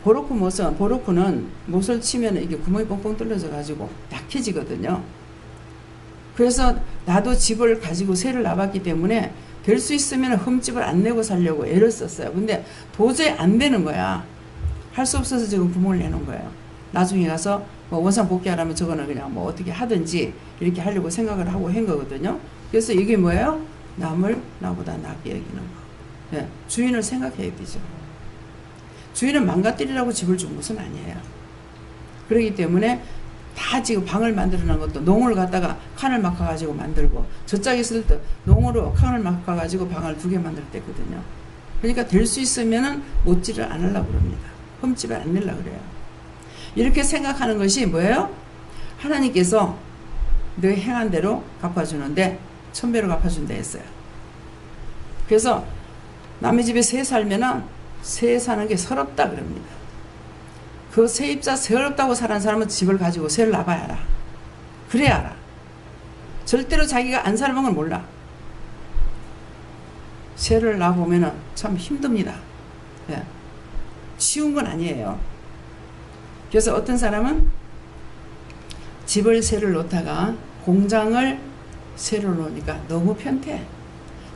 보로쿠 못은, 보로쿠는 못을 치면 이게 구멍이 뻥뻥 뚫려져 가지고 약해지거든요. 그래서 나도 집을 가지고 세를 놔봤기 때문에 될 수 있으면 흠집을 안 내고 살려고 애를 썼어요. 근데 도저히 안 되는 거야. 할 수 없어서 지금 구멍을 내는 거예요. 나중에 가서 뭐 원상 복귀하라면 저거는 그냥 뭐 어떻게 하든지 이렇게 하려고 생각을 하고 한 거거든요. 그래서 이게 뭐예요? 남을 나보다 낫게 여기는 거. 예, 주인을 생각해야 되죠. 주인은 망가뜨리라고 집을 준 것은 아니에요. 그렇기 때문에 다 지금 방을 만들어 놓은 것도 농을 갖다가 칸을 막아가지고 만들고, 저짝에 있을 때 농으로 칸을 막아가지고 방을 2개 만들 때거든요. 그러니까 될 수 있으면은 못질을 안 하려고 그럽니다. 흠집을 안 내려고 그래요. 이렇게 생각하는 것이 뭐예요? 하나님께서 너 행한 대로 갚아주는데 1000배로 갚아준다 했어요. 그래서 남의 집에 새 살면은 새 사는 게 서럽다 그럽니다. 그 세입자 서럽다고 사는 사람은 집을 가지고 새를 놔봐야 알아. 그래야 알아. 절대로 자기가 안 살아본 걸 몰라. 새를 놔보면은 참 힘듭니다. 예. 쉬운 건 아니에요. 그래서 어떤 사람은 집을 새를 놓다가 공장을 새로 놓으니까 너무 편태.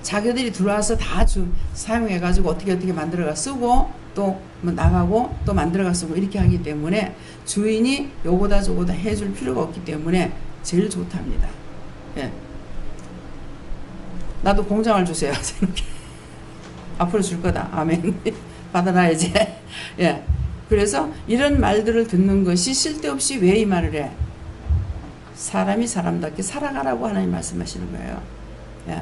자기들이 들어와서 다 사용해가지고 어떻게 만들어가 쓰고 또 뭐 나가고 또 만들어가 쓰고 이렇게 하기 때문에 주인이 요거다 저거다 해줄 필요가 없기 때문에 제일 좋답니다. 예. 나도 공장을 주세요. 앞으로 줄 거다. 아멘. 받아놔야지. 예. 그래서 이런 말들을 듣는 것이 쓸데없이 왜 이 말을 해? 사람이 사람답게 살아가라고 하나님 말씀하시는 거예요. 예.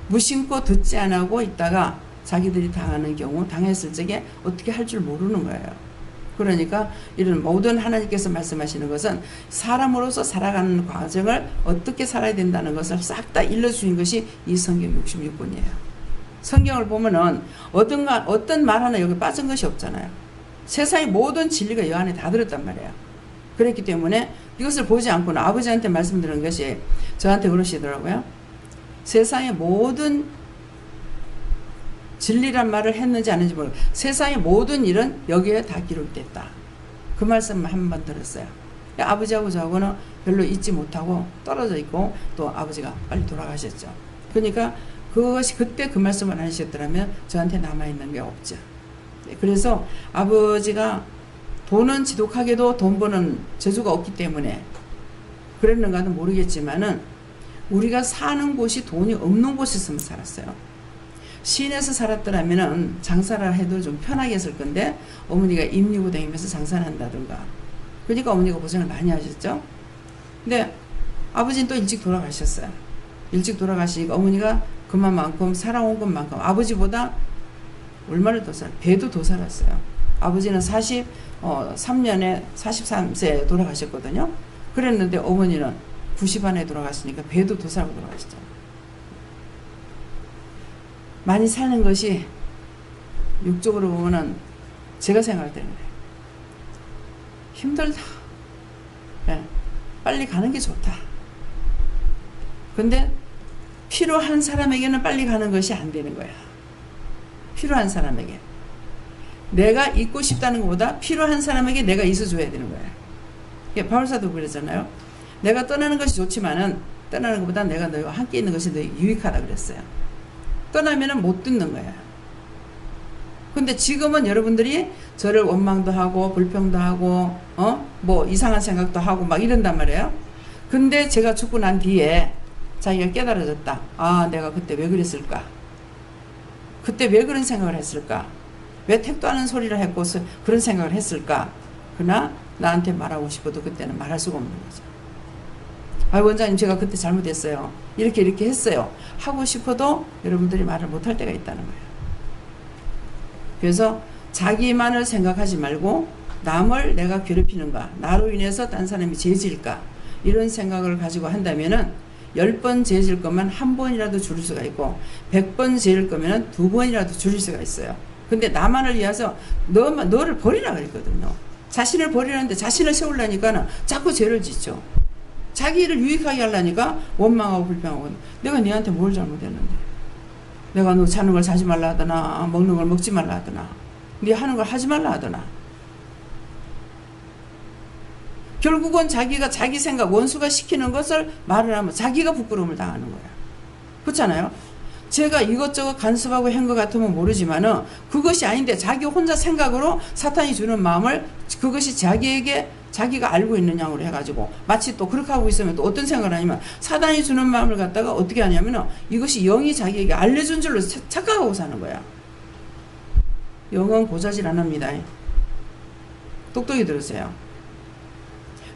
무심코 듣지 안 하고 있다가 자기들이 당하는 경우, 당했을 적에 어떻게 할 줄 모르는 거예요. 그러니까 이런 모든 하나님께서 말씀하시는 것은 사람으로서 살아가는 과정을 어떻게 살아야 된다는 것을 싹 다 일러주신 것이 이 성경 66권이에요. 성경을 보면은 어떤 말 하나 여기 빠진 것이 없잖아요. 세상의 모든 진리가 이 안에 다 들었단 말이에요. 그렇기 때문에 이것을 보지 않고는 아버지한테 말씀드린 것이 저한테 그러시더라고요. 세상의 모든 진리란 말을 했는지 안 했는지 모르겠어요. 세상의 모든 일은 여기에 다 기록됐다. 그 말씀 한 번 들었어요. 아버지하고 저하고는 별로 잊지 못하고 떨어져 있고 또 아버지가 빨리 돌아가셨죠. 그러니까 그것이 그때 그 말씀을 안 하셨더라면 저한테 남아있는 게 없죠. 그래서 아버지가 돈은 지독하게도 돈 버는 재주가 없기 때문에 그랬는가는 모르겠지만은 우리가 사는 곳이 돈이 없는 곳이었으면 살았어요. 시내에서 살았더라면은 장사를 해도 좀 편하게 했을 건데 어머니가 임리고 다니면서 장사를 한다든가 그러니까 어머니가 고생을 많이 하셨죠. 근데 아버지는 또 일찍 돌아가셨어요. 일찍 돌아가시니까 어머니가 그만큼 살아온 것만큼 아버지보다 얼마를 더 배도 더 살았어요. 아버지는 43년에 43세에 돌아가셨거든요. 그랬는데 어머니는 90 안에 돌아갔으니까 배도 더 살고 돌아가셨죠. 많이 사는 것이 육적으로 보면은 제가 생각할 때는 힘들다. 네. 빨리 가는 게 좋다. 근데 필요한 사람에게는 빨리 가는 것이 안 되는 거야. 필요한 사람에게. 내가 있고 싶다는 것보다 필요한 사람에게 내가 있어줘야 되는 거야. 바울사도 그랬잖아요. 내가 떠나는 것이 좋지만은 떠나는 것보다 내가 너희와 함께 있는 것이 더 유익하다 그랬어요. 떠나면은 못 듣는 거야. 근데 지금은 여러분들이 저를 원망도 하고 불평도 하고 뭐 이상한 생각도 하고 막 이런단 말이에요. 근데 제가 죽고 난 뒤에 자기가 깨달아졌다. 아, 내가 그때 왜 그랬을까? 그때 왜 그런 생각을 했을까? 왜 택도 않은 소리를 했고 그런 생각을 했을까? 그러나 나한테 말하고 싶어도 그때는 말할 수가 없는 거죠. 아, 원장님 제가 그때 잘못했어요. 이렇게 했어요. 하고 싶어도 여러분들이 말을 못할 때가 있다는 거예요. 그래서 자기만을 생각하지 말고 남을 내가 괴롭히는가, 나로 인해서 딴 사람이 죄질까 이런 생각을 가지고 한다면은 10번 죄질 거면 1번이라도 줄일 수가 있고 100번 죄질 거면 2번이라도 줄일 수가 있어요. 근데 나만을 위해서 너를 버리라 그랬거든요. 자신을 버리라는데 자신을 세우려니까 자꾸 죄를 짓죠. 자기를 유익하게 하려니까 원망하고 불평하고 내가 너한테 뭘 잘못했는데 내가 너 자는 걸 자지 말라 하더나 먹는 걸 먹지 말라 하더나 네 하는 걸 하지 말라 하더나. 결국은 자기가 자기 생각, 원수가 시키는 것을 말을 하면 자기가 부끄러움을 당하는 거야. 그렇잖아요? 제가 이것저것 간섭하고 한 것 같으면 모르지만은 그것이 아닌데 자기 혼자 생각으로 사탄이 주는 마음을 그것이 자기에게 자기가 알고 있는 양으로 해가지고 마치 또 그렇게 하고 있으면 또 어떤 생각을 하냐면 사단이 주는 마음을 갖다가 어떻게 하냐면은 이것이 영이 자기에게 알려준 줄로 착각하고 사는 거야. 영은 고자질 안 합니다. 똑똑히 들으세요.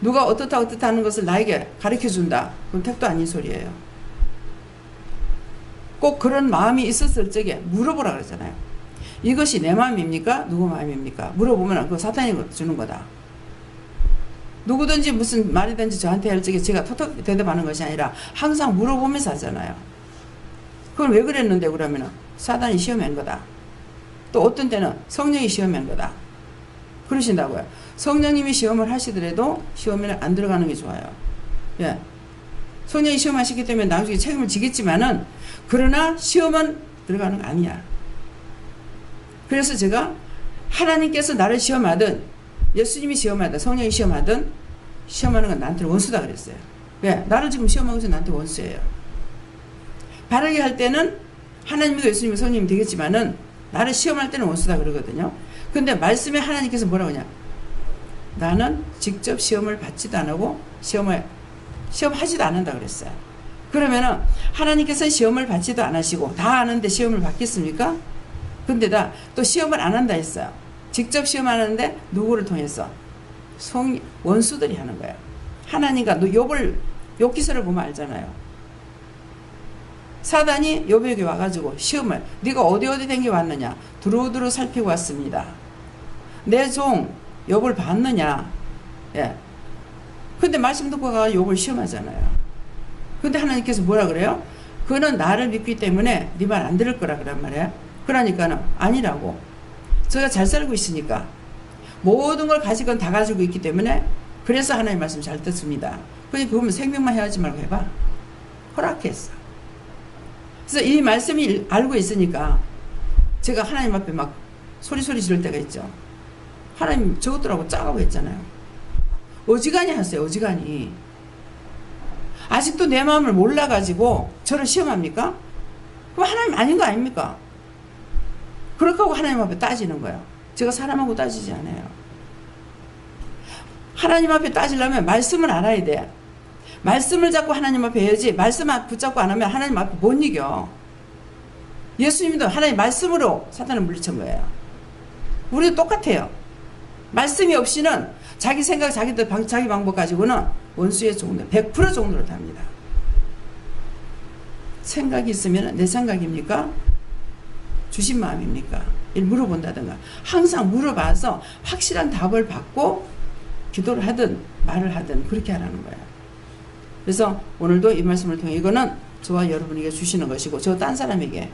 누가 어떻다 어떻다 하는 것을 나에게 가르쳐준다. 그건 택도 아닌 소리예요. 꼭 그런 마음이 있었을 적에 물어보라 그러잖아요. 이것이 내 마음입니까? 누구 마음입니까? 물어보면 그거 사탄이 주는 거다. 누구든지 무슨 말이든지 저한테 할 적에 제가 톡톡 대답하는 것이 아니라 항상 물어보면서 하잖아요. 그건 왜 그랬는데 그러면은 사단이 시험한 거다. 또 어떤 때는 성령이 시험한 거다. 그러신다고요. 성령님이 시험을 하시더라도 시험에 안 들어가는 게 좋아요. 예. 성령이 시험하시기 때문에 나중에 책임을 지겠지만은 그러나 시험은 들어가는 거 아니야. 그래서 제가 하나님께서 나를 시험하든 예수님이 시험하든 성령이 시험하든 시험하는 건 나한테는 원수다 그랬어요. 왜? 나를 지금 시험하고 있어서 나한테 원수예요. 바르게 할 때는 하나님이고 예수님이 성령님이 되겠지만은 나를 시험할 때는 원수다 그러거든요. 근데 말씀에 하나님께서 뭐라고 하냐? 나는 직접 시험을 받지도 안 하고 시험하지도 않는다 그랬어요. 그러면은 하나님께서는 시험을 받지도 안 하시고 다 아는데 시험을 받겠습니까? 근데 다 또 시험을 안 한다 했어요. 직접 시험 안 하는데 누구를 통해서? 원수들이 하는 거예요. 하나님과 욥 기서를 보면 알잖아요. 사단이 욥에게 와가지고 시험을 네가 어디 댕겨 왔느냐? 두루두루 살피고 왔습니다. 내 종 욥을 봤느냐? 예. 근데 말씀 듣고 가서 욥을 시험하잖아요. 근데 하나님께서 뭐라 그래요? 그는 나를 믿기 때문에 네 말 안 들을 거라 그란 말이에요. 그러니까는 아니라고. 제가 잘 살고 있으니까 모든 걸 가지건 다 가지고 있기 때문에 그래서 하나님 말씀 잘 듣습니다. 그러니까 그러면 생명만 해야지 말고 해봐. 허락했어. 그래서 이 말씀이 알고 있으니까 제가 하나님 앞에 막 소리 지를 때가 있죠. 하나님 저것들하고 짜가고 했잖아요. 어지간히 하세요. 어지간히. 아직도 내 마음을 몰라가지고 저를 시험합니까? 그럼 하나님 아닌 거 아닙니까? 그렇게 하고 하나님 앞에 따지는 거예요. 제가 사람하고 따지지 않아요. 하나님 앞에 따지려면 말씀을 알아야 돼. 말씀을 잡고 하나님 앞에 해야지 말씀 붙잡고 안 하면 하나님 앞에 못 이겨. 예수님도 하나님 말씀으로 사탄을 물리친 거예요. 우리도 똑같아요. 말씀이 없이는 자기 생각, 자기 방법 가지고는 원수의 종로, 100% 종로를 답니다. 생각이 있으면 내 생각입니까? 주신 마음입니까? 이를 물어본다든가. 항상 물어봐서 확실한 답을 받고 기도를 하든 말을 하든 그렇게 하라는 거예요. 그래서 오늘도 이 말씀을 통해 이거는 저와 여러분에게 주시는 것이고 저 딴 사람에게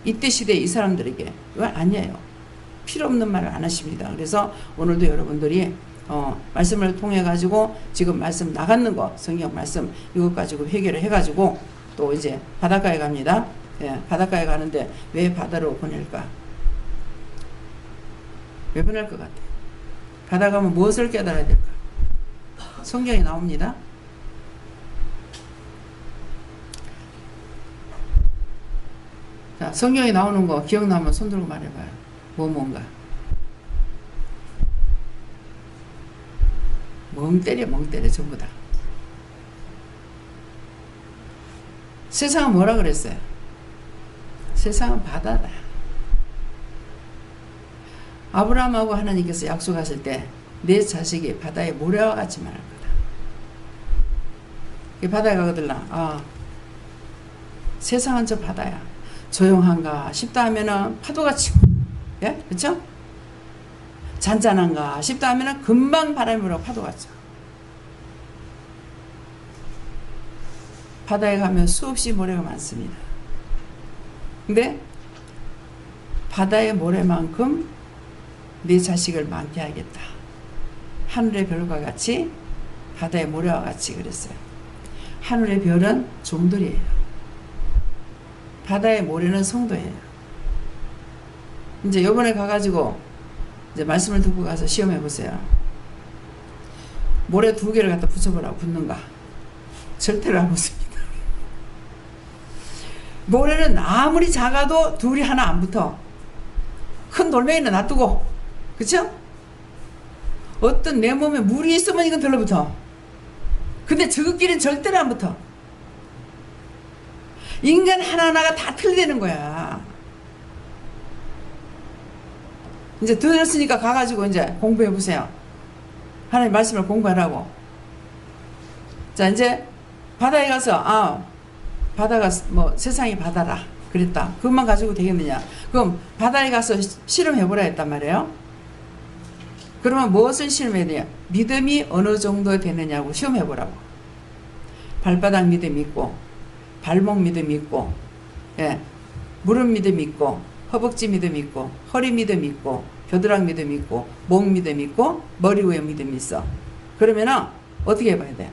이때 시대에 이 사람들에게 이건 아니에요. 필요 없는 말을 안 하십니다. 그래서 오늘도 여러분들이 말씀을 통해 가지고 지금 말씀 나갔는 거 성경 말씀 이것 가지고 해결을 해 가지고 또 이제 바닷가에 갑니다. 예, 바닷가에 가는데 왜 바다로 보낼까? 왜 보낼 것 같아요? 바다 가면 무엇을 깨달아야 될까? 성경에 나옵니다. 자, 성경에 나오는 거 기억나면 손 들고 말해봐요. 뭔가. 멍 때려 전부 다. 세상은 뭐라 그랬어요? 세상은 바다다. 아브라함하고 하나님께서 약속하실 때 내 자식이 바다의 모래와 같이 말할 거다. 이 바다에 가거들라. 세상은 저 바다야. 조용한가 싶다 하면은 파도가 치고, 예? 그쵸? 잔잔한가 싶다 하면은 금방 바람이 불어 파도가 쳐. 바다에 가면 수없이 모래가 많습니다. 근데 바다의 모래만큼 네 자식을 많게 하겠다. 하늘의 별과 같이 바다의 모래와 같이 그랬어요. 하늘의 별은 종들이에요. 바다의 모래는 성도예요. 이제 요번에 가가지고 이제 말씀을 듣고 가서 시험해 보세요. 모래 2개를 갖다 붙여보라고. 붙는가? 절대로 안 붙습니다. 모래는 아무리 작아도 둘이 하나 안 붙어. 큰 돌멩이는 놔두고, 그쵸? 어떤 내 몸에 물이 있으면 이건 들러붙어. 근데 저것끼리는 절대로 안 붙어. 인간 하나하나가 다 틀리는 거야. 이제 들었으니까 가가지고 이제 공부해 보세요. 하나님 말씀을 공부하라고. 자, 이제 바다에 가서, 바다가 뭐 세상이 바다라 그랬다. 그것만 가지고 되겠느냐? 그럼 바다에 가서 실험해보라 했단 말이에요. 그러면 무엇을 실험해야 되냐? 믿음이 어느 정도 되느냐고 시험해보라고. 발바닥 믿음이 있고, 발목 믿음이 있고, 예, 무릎 믿음이 있고, 허벅지 믿음이 있고, 허리 믿음이 있고, 겨드랑 믿음이 있고, 목 믿음이 있고, 머리 위에 믿음이 있어. 그러면은 어떻게 해봐야 돼?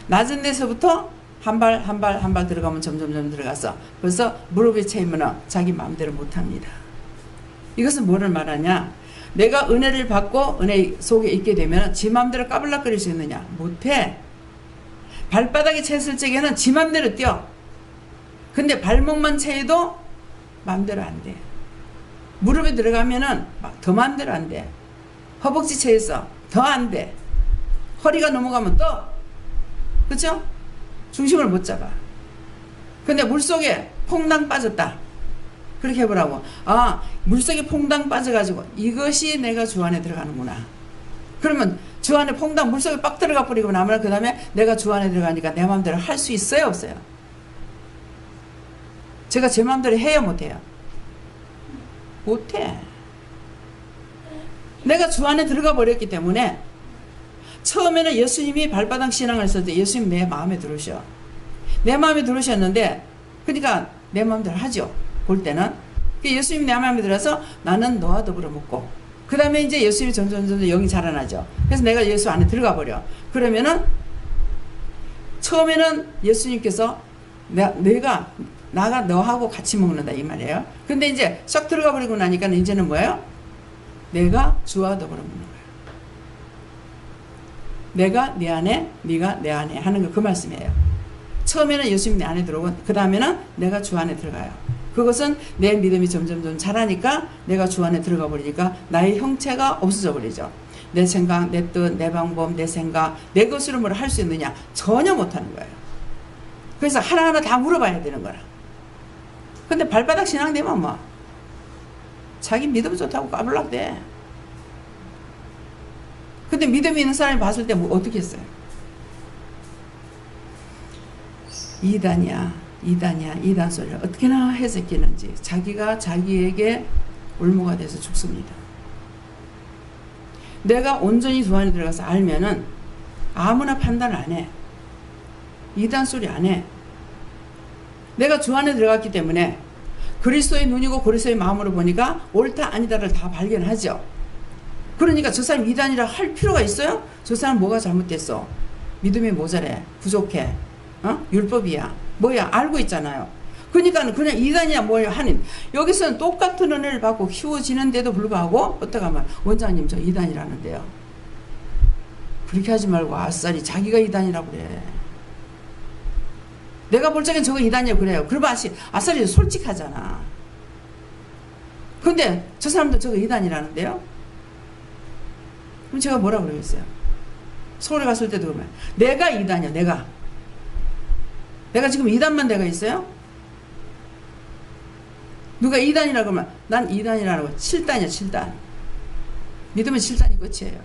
낮은 데서부터 한 발 들어가면 점점 들어가서 벌써 무릎에 채이면 자기 마음대로 못합니다. 이것은 뭐를 말하냐? 내가 은혜를 받고 은혜 속에 있게 되면 지 마음대로 까불락거릴 수 있느냐? 못해. 발바닥에 채였을 적에는 지 마음대로 뛰어. 근데 발목만 채여도 마음대로 안 돼. 무릎에 들어가면은 더 마음대로 안 돼. 허벅지 채였어. 더 안 돼. 허리가 넘어가면 또. 그쵸? 중심을 못 잡아. 근데 물속에 퐁당 빠졌다. 그렇게 해보라고. 물속에 퐁당 빠져가지고 이것이 내가 주 안에 들어가는구나. 그러면 주 안에 퐁당 물속에 빡 들어가 버리고 나면 그 다음에 내가 주 안에 들어가니까 내 마음대로 할 수 있어요, 없어요? 제가 제 마음대로 해요, 못해요? 못해. 내가 주 안에 들어가 버렸기 때문에 처음에는 예수님이 발바닥 신앙을 했을 때 예수님 내 마음에 들으셔. 내 마음에 들으셨는데 그러니까 내 마음대로 하죠. 볼 때는. 예수님이 내 마음에 들어서 나는 너와 더불어 먹고 그 다음에 이제 예수님이 점점 영이 자라나죠. 그래서 내가 예수 안에 들어가 버려. 그러면은 처음에는 예수님께서 내가 너하고 같이 먹는다 이 말이에요. 근데 이제 싹 들어가 버리고 나니까 이제는 뭐예요? 내가 주와 더불어 먹는 거예요. 내가 네 안에, 네가 내 안에 하는 거 그 말씀이에요. 처음에는 예수님 내 안에 들어오고 그 다음에는 내가 주 안에 들어가요. 그것은 내 믿음이 점점 자라니까 내가 주 안에 들어가 버리니까 나의 형체가 없어져 버리죠. 내 생각, 내 뜻, 내 방법, 내 생각, 내 것으로 뭘 할 수 있느냐? 전혀 못하는 거예요. 그래서 하나하나 다 물어봐야 되는 거라. 근데 발바닥 신앙되면 뭐 자기 믿음 좋다고 까불락대. 근데 믿음이 있는 사람이 봤을 때 뭐 어떻게 했어요? 이단이야 이단 소리를 어떻게나 해석했는지 자기가 자기에게 올무가 돼서 죽습니다. 내가 온전히 주 안에 들어가서 알면은 아무나 판단을 안 해. 이단 소리 안 해. 내가 주 안에 들어갔기 때문에 그리스도의 눈이고 그리스도의 마음으로 보니까 옳다 아니다를 다 발견하죠. 그러니까 저 사람 이단이라 할 필요가 있어요? 저 사람 뭐가 잘못됐어? 믿음이 모자래. 부족해. 율법이야. 뭐야? 알고 있잖아요. 그러니까 그냥 이단이야 뭐야 하는 여기서는 똑같은 은혜를 받고 키워지는데도 불구하고 어떻게 하면 원장님 저 이단이라는데요. 그렇게 하지 말고 아싸리 자기가 이단이라고 그래. 내가 볼 적엔 저거 이단이야 그래요. 그러면 아싸리 솔직하잖아. 근데 저 사람도 저거 이단이라는데요. 그럼 제가 뭐라고 그러겠어요? 서울에 갔을 때도 그러면 내가 이단이야. 내가 지금 이단만 내가 있어요? 누가 이단이라고 하면 난 이단이라는 거 7단이야 7단. 믿으면 7단이 끝이에요.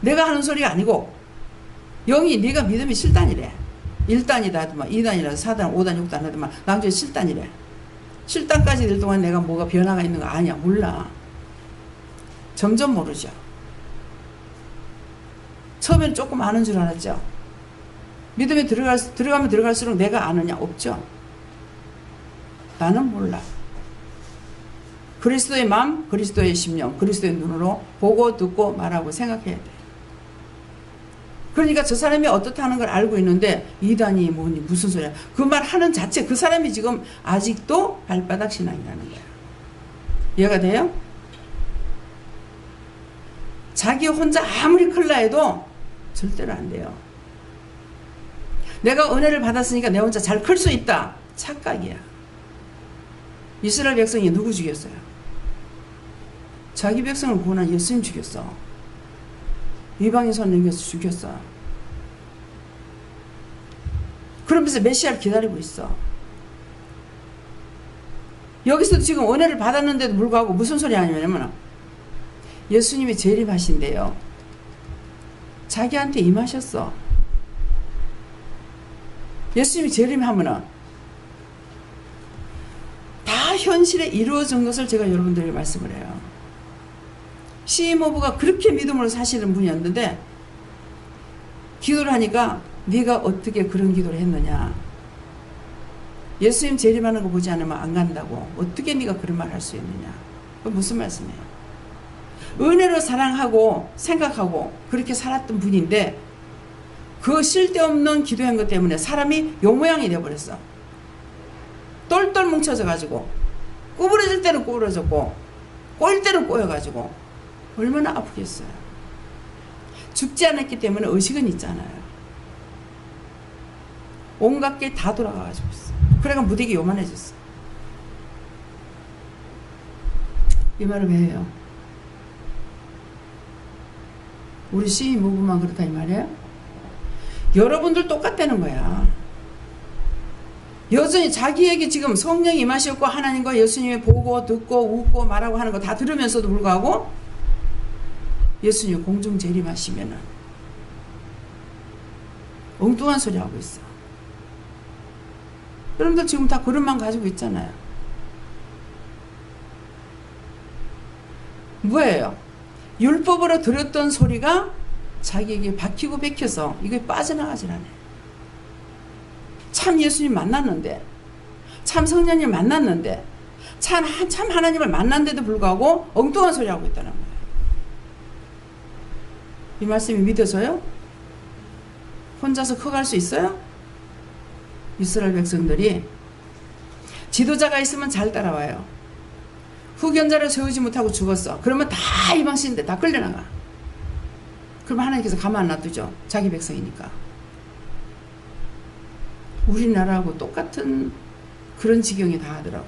내가 하는 소리가 아니고 영이 네가 믿음이 7단이래. 1단이다 하더만 2단이라 4단 5단 6단 하더만 나중에 7단이래. 7단까지 될 동안 내가 뭐가 변화가 있는 거 아니야. 몰라. 점점 모르죠. 처음에는 조금 아는 줄 알았죠. 믿음에 들어가면 들어갈수록 내가 아느냐? 없죠. 나는 몰라. 그리스도의 마음, 그리스도의 심령, 그리스도의 눈으로 보고 듣고 말하고 생각해야 돼. 그러니까 저 사람이 어떻다는 걸 알고 있는데 이단이 뭐니 무슨 소리야. 그 말 하는 자체 그 사람이 지금 아직도 발바닥 신앙이라는 거야. 이해가 돼요? 자기 혼자 아무리 클라 해도 절대로 안 돼요. 내가 은혜를 받았으니까 내 혼자 잘 클 수 있다. 착각이야. 이스라엘 백성이 누구 죽였어요? 자기 백성을 구원한 예수님 죽였어. 이방인 손 넘겨서 죽였어. 그러면서 메시아를 기다리고 있어. 여기서도 지금 은혜를 받았는데도 불구하고 무슨 소리 하냐면 예수님이 재림하신대요. 자기한테 임하셨어. 예수님이 재림하면은 다 현실에 이루어진 것을 제가 여러분들에게 말씀을 해요. CMO부가 그렇게 믿음으로 사시는 분이었는데 기도를 하니까 네가 어떻게 그런 기도를 했느냐. 예수님 재림하는 거 보지 않으면 안 간다고. 어떻게 네가 그런 말 할 수 있느냐. 그건 무슨 말씀이에요. 은혜로 사랑하고 생각하고 그렇게 살았던 분인데 그 쓸데없는 기도한 것 때문에 사람이 요 모양이 되어버렸어. 똘똘 뭉쳐져 가지고 구부러질 때는 구부러졌고 꼬일 때는 꼬여가지고 얼마나 아프겠어요. 죽지 않았기 때문에 의식은 있잖아요. 온갖 게 다 돌아가가지고 있어. 그래가 무대기 요만해졌어. 이 말을 왜 해요? 우리 CMO부만 그렇다 이 말이에요? 여러분들 똑같다는 거야. 여전히 자기에게 지금 성령이 임하셨고 하나님과 예수님이 보고 듣고 웃고 말하고 하는 거 다 들으면서도 불구하고 예수님이 공중 재림하시면은 엉뚱한 소리 하고 있어. 여러분들 지금 다 그릇만 가지고 있잖아요. 뭐예요? 율법으로 들었던 소리가 자기에게 박히고 bek혀서 이게 빠져나가질 않아요. 참 예수님 만났는데, 참 성령님 만났는데, 참 하나님을 만났는데도 불구하고 엉뚱한 소리 하고 있다는 거예요. 이 말씀이 믿어져요? 혼자서 커갈 수 있어요? 이스라엘 백성들이 지도자가 있으면 잘 따라와요. 후견자를 세우지 못하고 죽었어. 그러면 다 이방신인데 다 끌려나가. 그러면 하나님께서 가만 안 놔두죠. 자기 백성이니까. 우리나라하고 똑같은 그런 지경이 다 하더라고.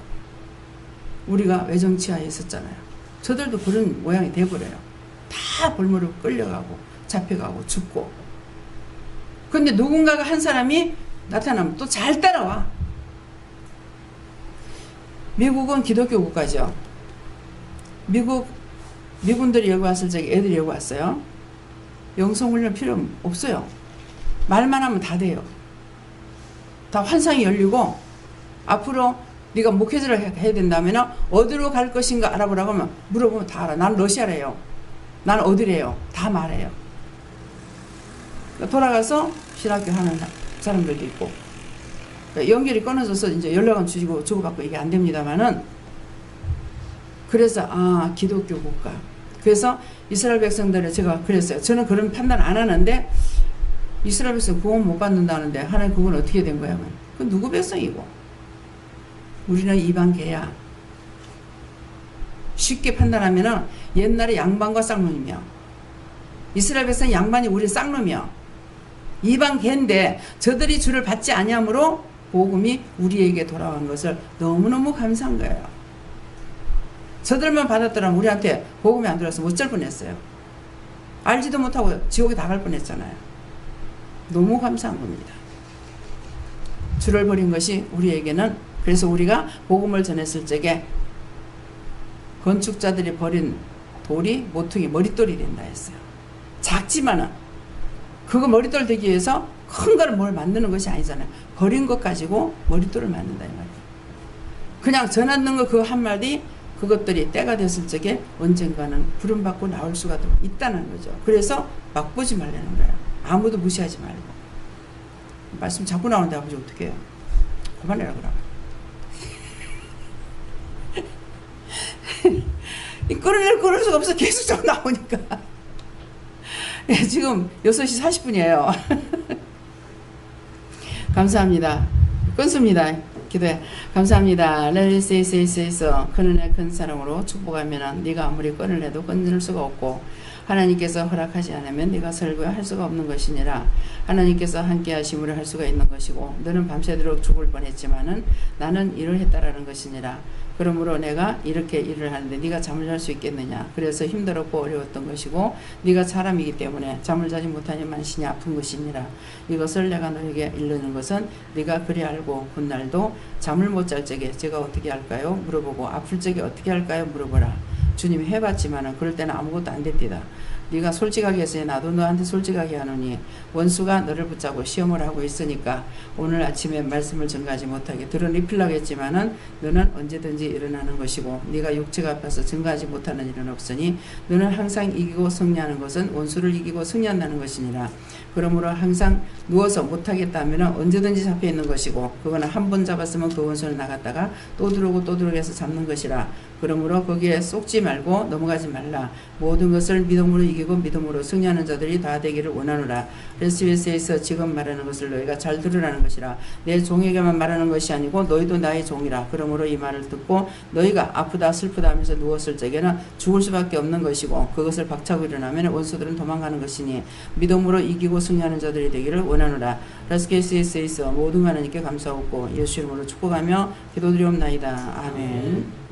우리가 외정치하에 있었잖아요. 저들도 그런 모양이 돼버려요. 다 볼모로 끌려가고 잡혀가고 죽고. 그런데 누군가가 한 사람이 나타나면 또 잘 따라와. 미국은 기독교 국가죠. 미군들이 여기 왔을 적에 애들이 여기 왔어요. 영성훈련 필요 없어요. 말만 하면 다 돼요. 다 환상이 열리고 앞으로 네가 목회자를 해야 된다면 어디로 갈 것인가 알아보라고 하면 물어보면 다 알아. 난 러시아래요. 난 어디래요. 다 말해요. 돌아가서 신학교 하는 사람들도 있고 연결이 끊어져서 이제 연락은 주고받고 이게 안 됩니다만은 그래서 기독교 국가. 그래서 이스라엘 백성들을 제가 그랬어요. 저는 그런 판단 안 하는데 이스라엘 백성 구원 못 받는다는데 하나님 그건 어떻게 된 거야? 그건 누구 백성이고? 우리는 이방계야. 쉽게 판단하면은 옛날에 양반과 쌍놈이며 이스라엘 백성 양반이 우리 쌍놈이며 이방계인데 저들이 주를 받지 아니함으로 복음이 우리에게 돌아온 것을 너무너무 감사한 거예요. 저들만 받았더라면 우리한테 복음이 안 들어서 어쩔 뻔했어요. 알지도 못하고 지옥에 다 갈 뻔했잖아요. 너무 감사한 겁니다. 주를 버린 것이 우리에게는 그래서 우리가 복음을 전했을 적에 건축자들이 버린 돌이 모퉁이 머릿돌이 된다 했어요. 작지만은 그거 머릿돌 되기 위해서 큰 거를 뭘 만드는 것이 아니잖아요. 버린 것 가지고 머릿돌을 만든다 이 말이에요. 그냥 전하는 거 그 한마디 그것들이 때가 됐을 적에 언젠가는 부름받고 나올 수가 있다는 거죠. 그래서 막 보지 말라는 거예요. 아무도 무시하지 말고. 말씀 자꾸 나오는데 아버지 어떻게 해요? 그만해라 그러면. 끊을 수가 없어. 계속 자꾸 나오니까. 지금 6시 40분이에요. 감사합니다. 끊습니다. 기도해. 감사합니다. 레리세이세이세이서 큰 은혜 큰 사랑으로 축복하면 네가 아무리 끊을 해도 끊을 수가 없고 하나님께서 허락하지 않으면 네가 설교할 수가 없는 것이니라. 하나님께서 함께 하심으로 할 수가 있는 것이고 너는 밤새도록 죽을 뻔했지만은 나는 일을 했다라는 것이니라. 그러므로 내가 이렇게 일을 하는데 네가 잠을 잘 수 있겠느냐. 그래서 힘들었고 어려웠던 것이고 네가 사람이기 때문에 잠을 자지 못하니 만신이 아픈 것이니라. 이것을 내가 너에게 이르는 것은 네가 그리 알고 훗날도 잠을 못 잘 적에 제가 어떻게 할까요? 물어보고 아플 적에 어떻게 할까요? 물어보라. 주님이 해봤지만은 그럴 때는 아무것도 안 됐디다. 네가 솔직하게 했으니 나도 너한테 솔직하게 하노니 원수가 너를 붙잡고 시험을 하고 있으니까 오늘 아침에 말씀을 증가하지 못하게 드러내리려고 했지만은 너는 언제든지 일어나는 것이고 네가 육체가 아파서 증가하지 못하는 일은 없으니 너는 항상 이기고 승리하는 것은 원수를 이기고 승리한다는 것이니라. 그러므로 항상 누워서 못하겠다 하면 언제든지 잡혀 있는 것이고 그거는 한 번 잡았으면 그 원수를 나갔다가 또 들어오고 또 들어오게 해서 잡는 것이라. 그러므로 거기에 속지 말고 넘어가지 말라. 모든 것을 믿음으로 이기고 믿음으로 승리하는 자들이 다 되기를 원하노라. 레스베스에서 지금 말하는 것을 너희가 잘 들으라는 것이라. 내 종에게만 말하는 것이 아니고 너희도 나의 종이라. 그러므로 이 말을 듣고 너희가 아프다 슬프다 하면서 누웠을 적에는 죽을 수밖에 없는 것이고 그것을 박차고 일어나면 원수들은 도망가는 것이니 믿음으로 이기고 승리하는 자들이 되기를 원하노라. 레스베스에서 모든 하나님께 감사하고 예수 이름으로 축복하며 기도드리옵나이다. 아멘.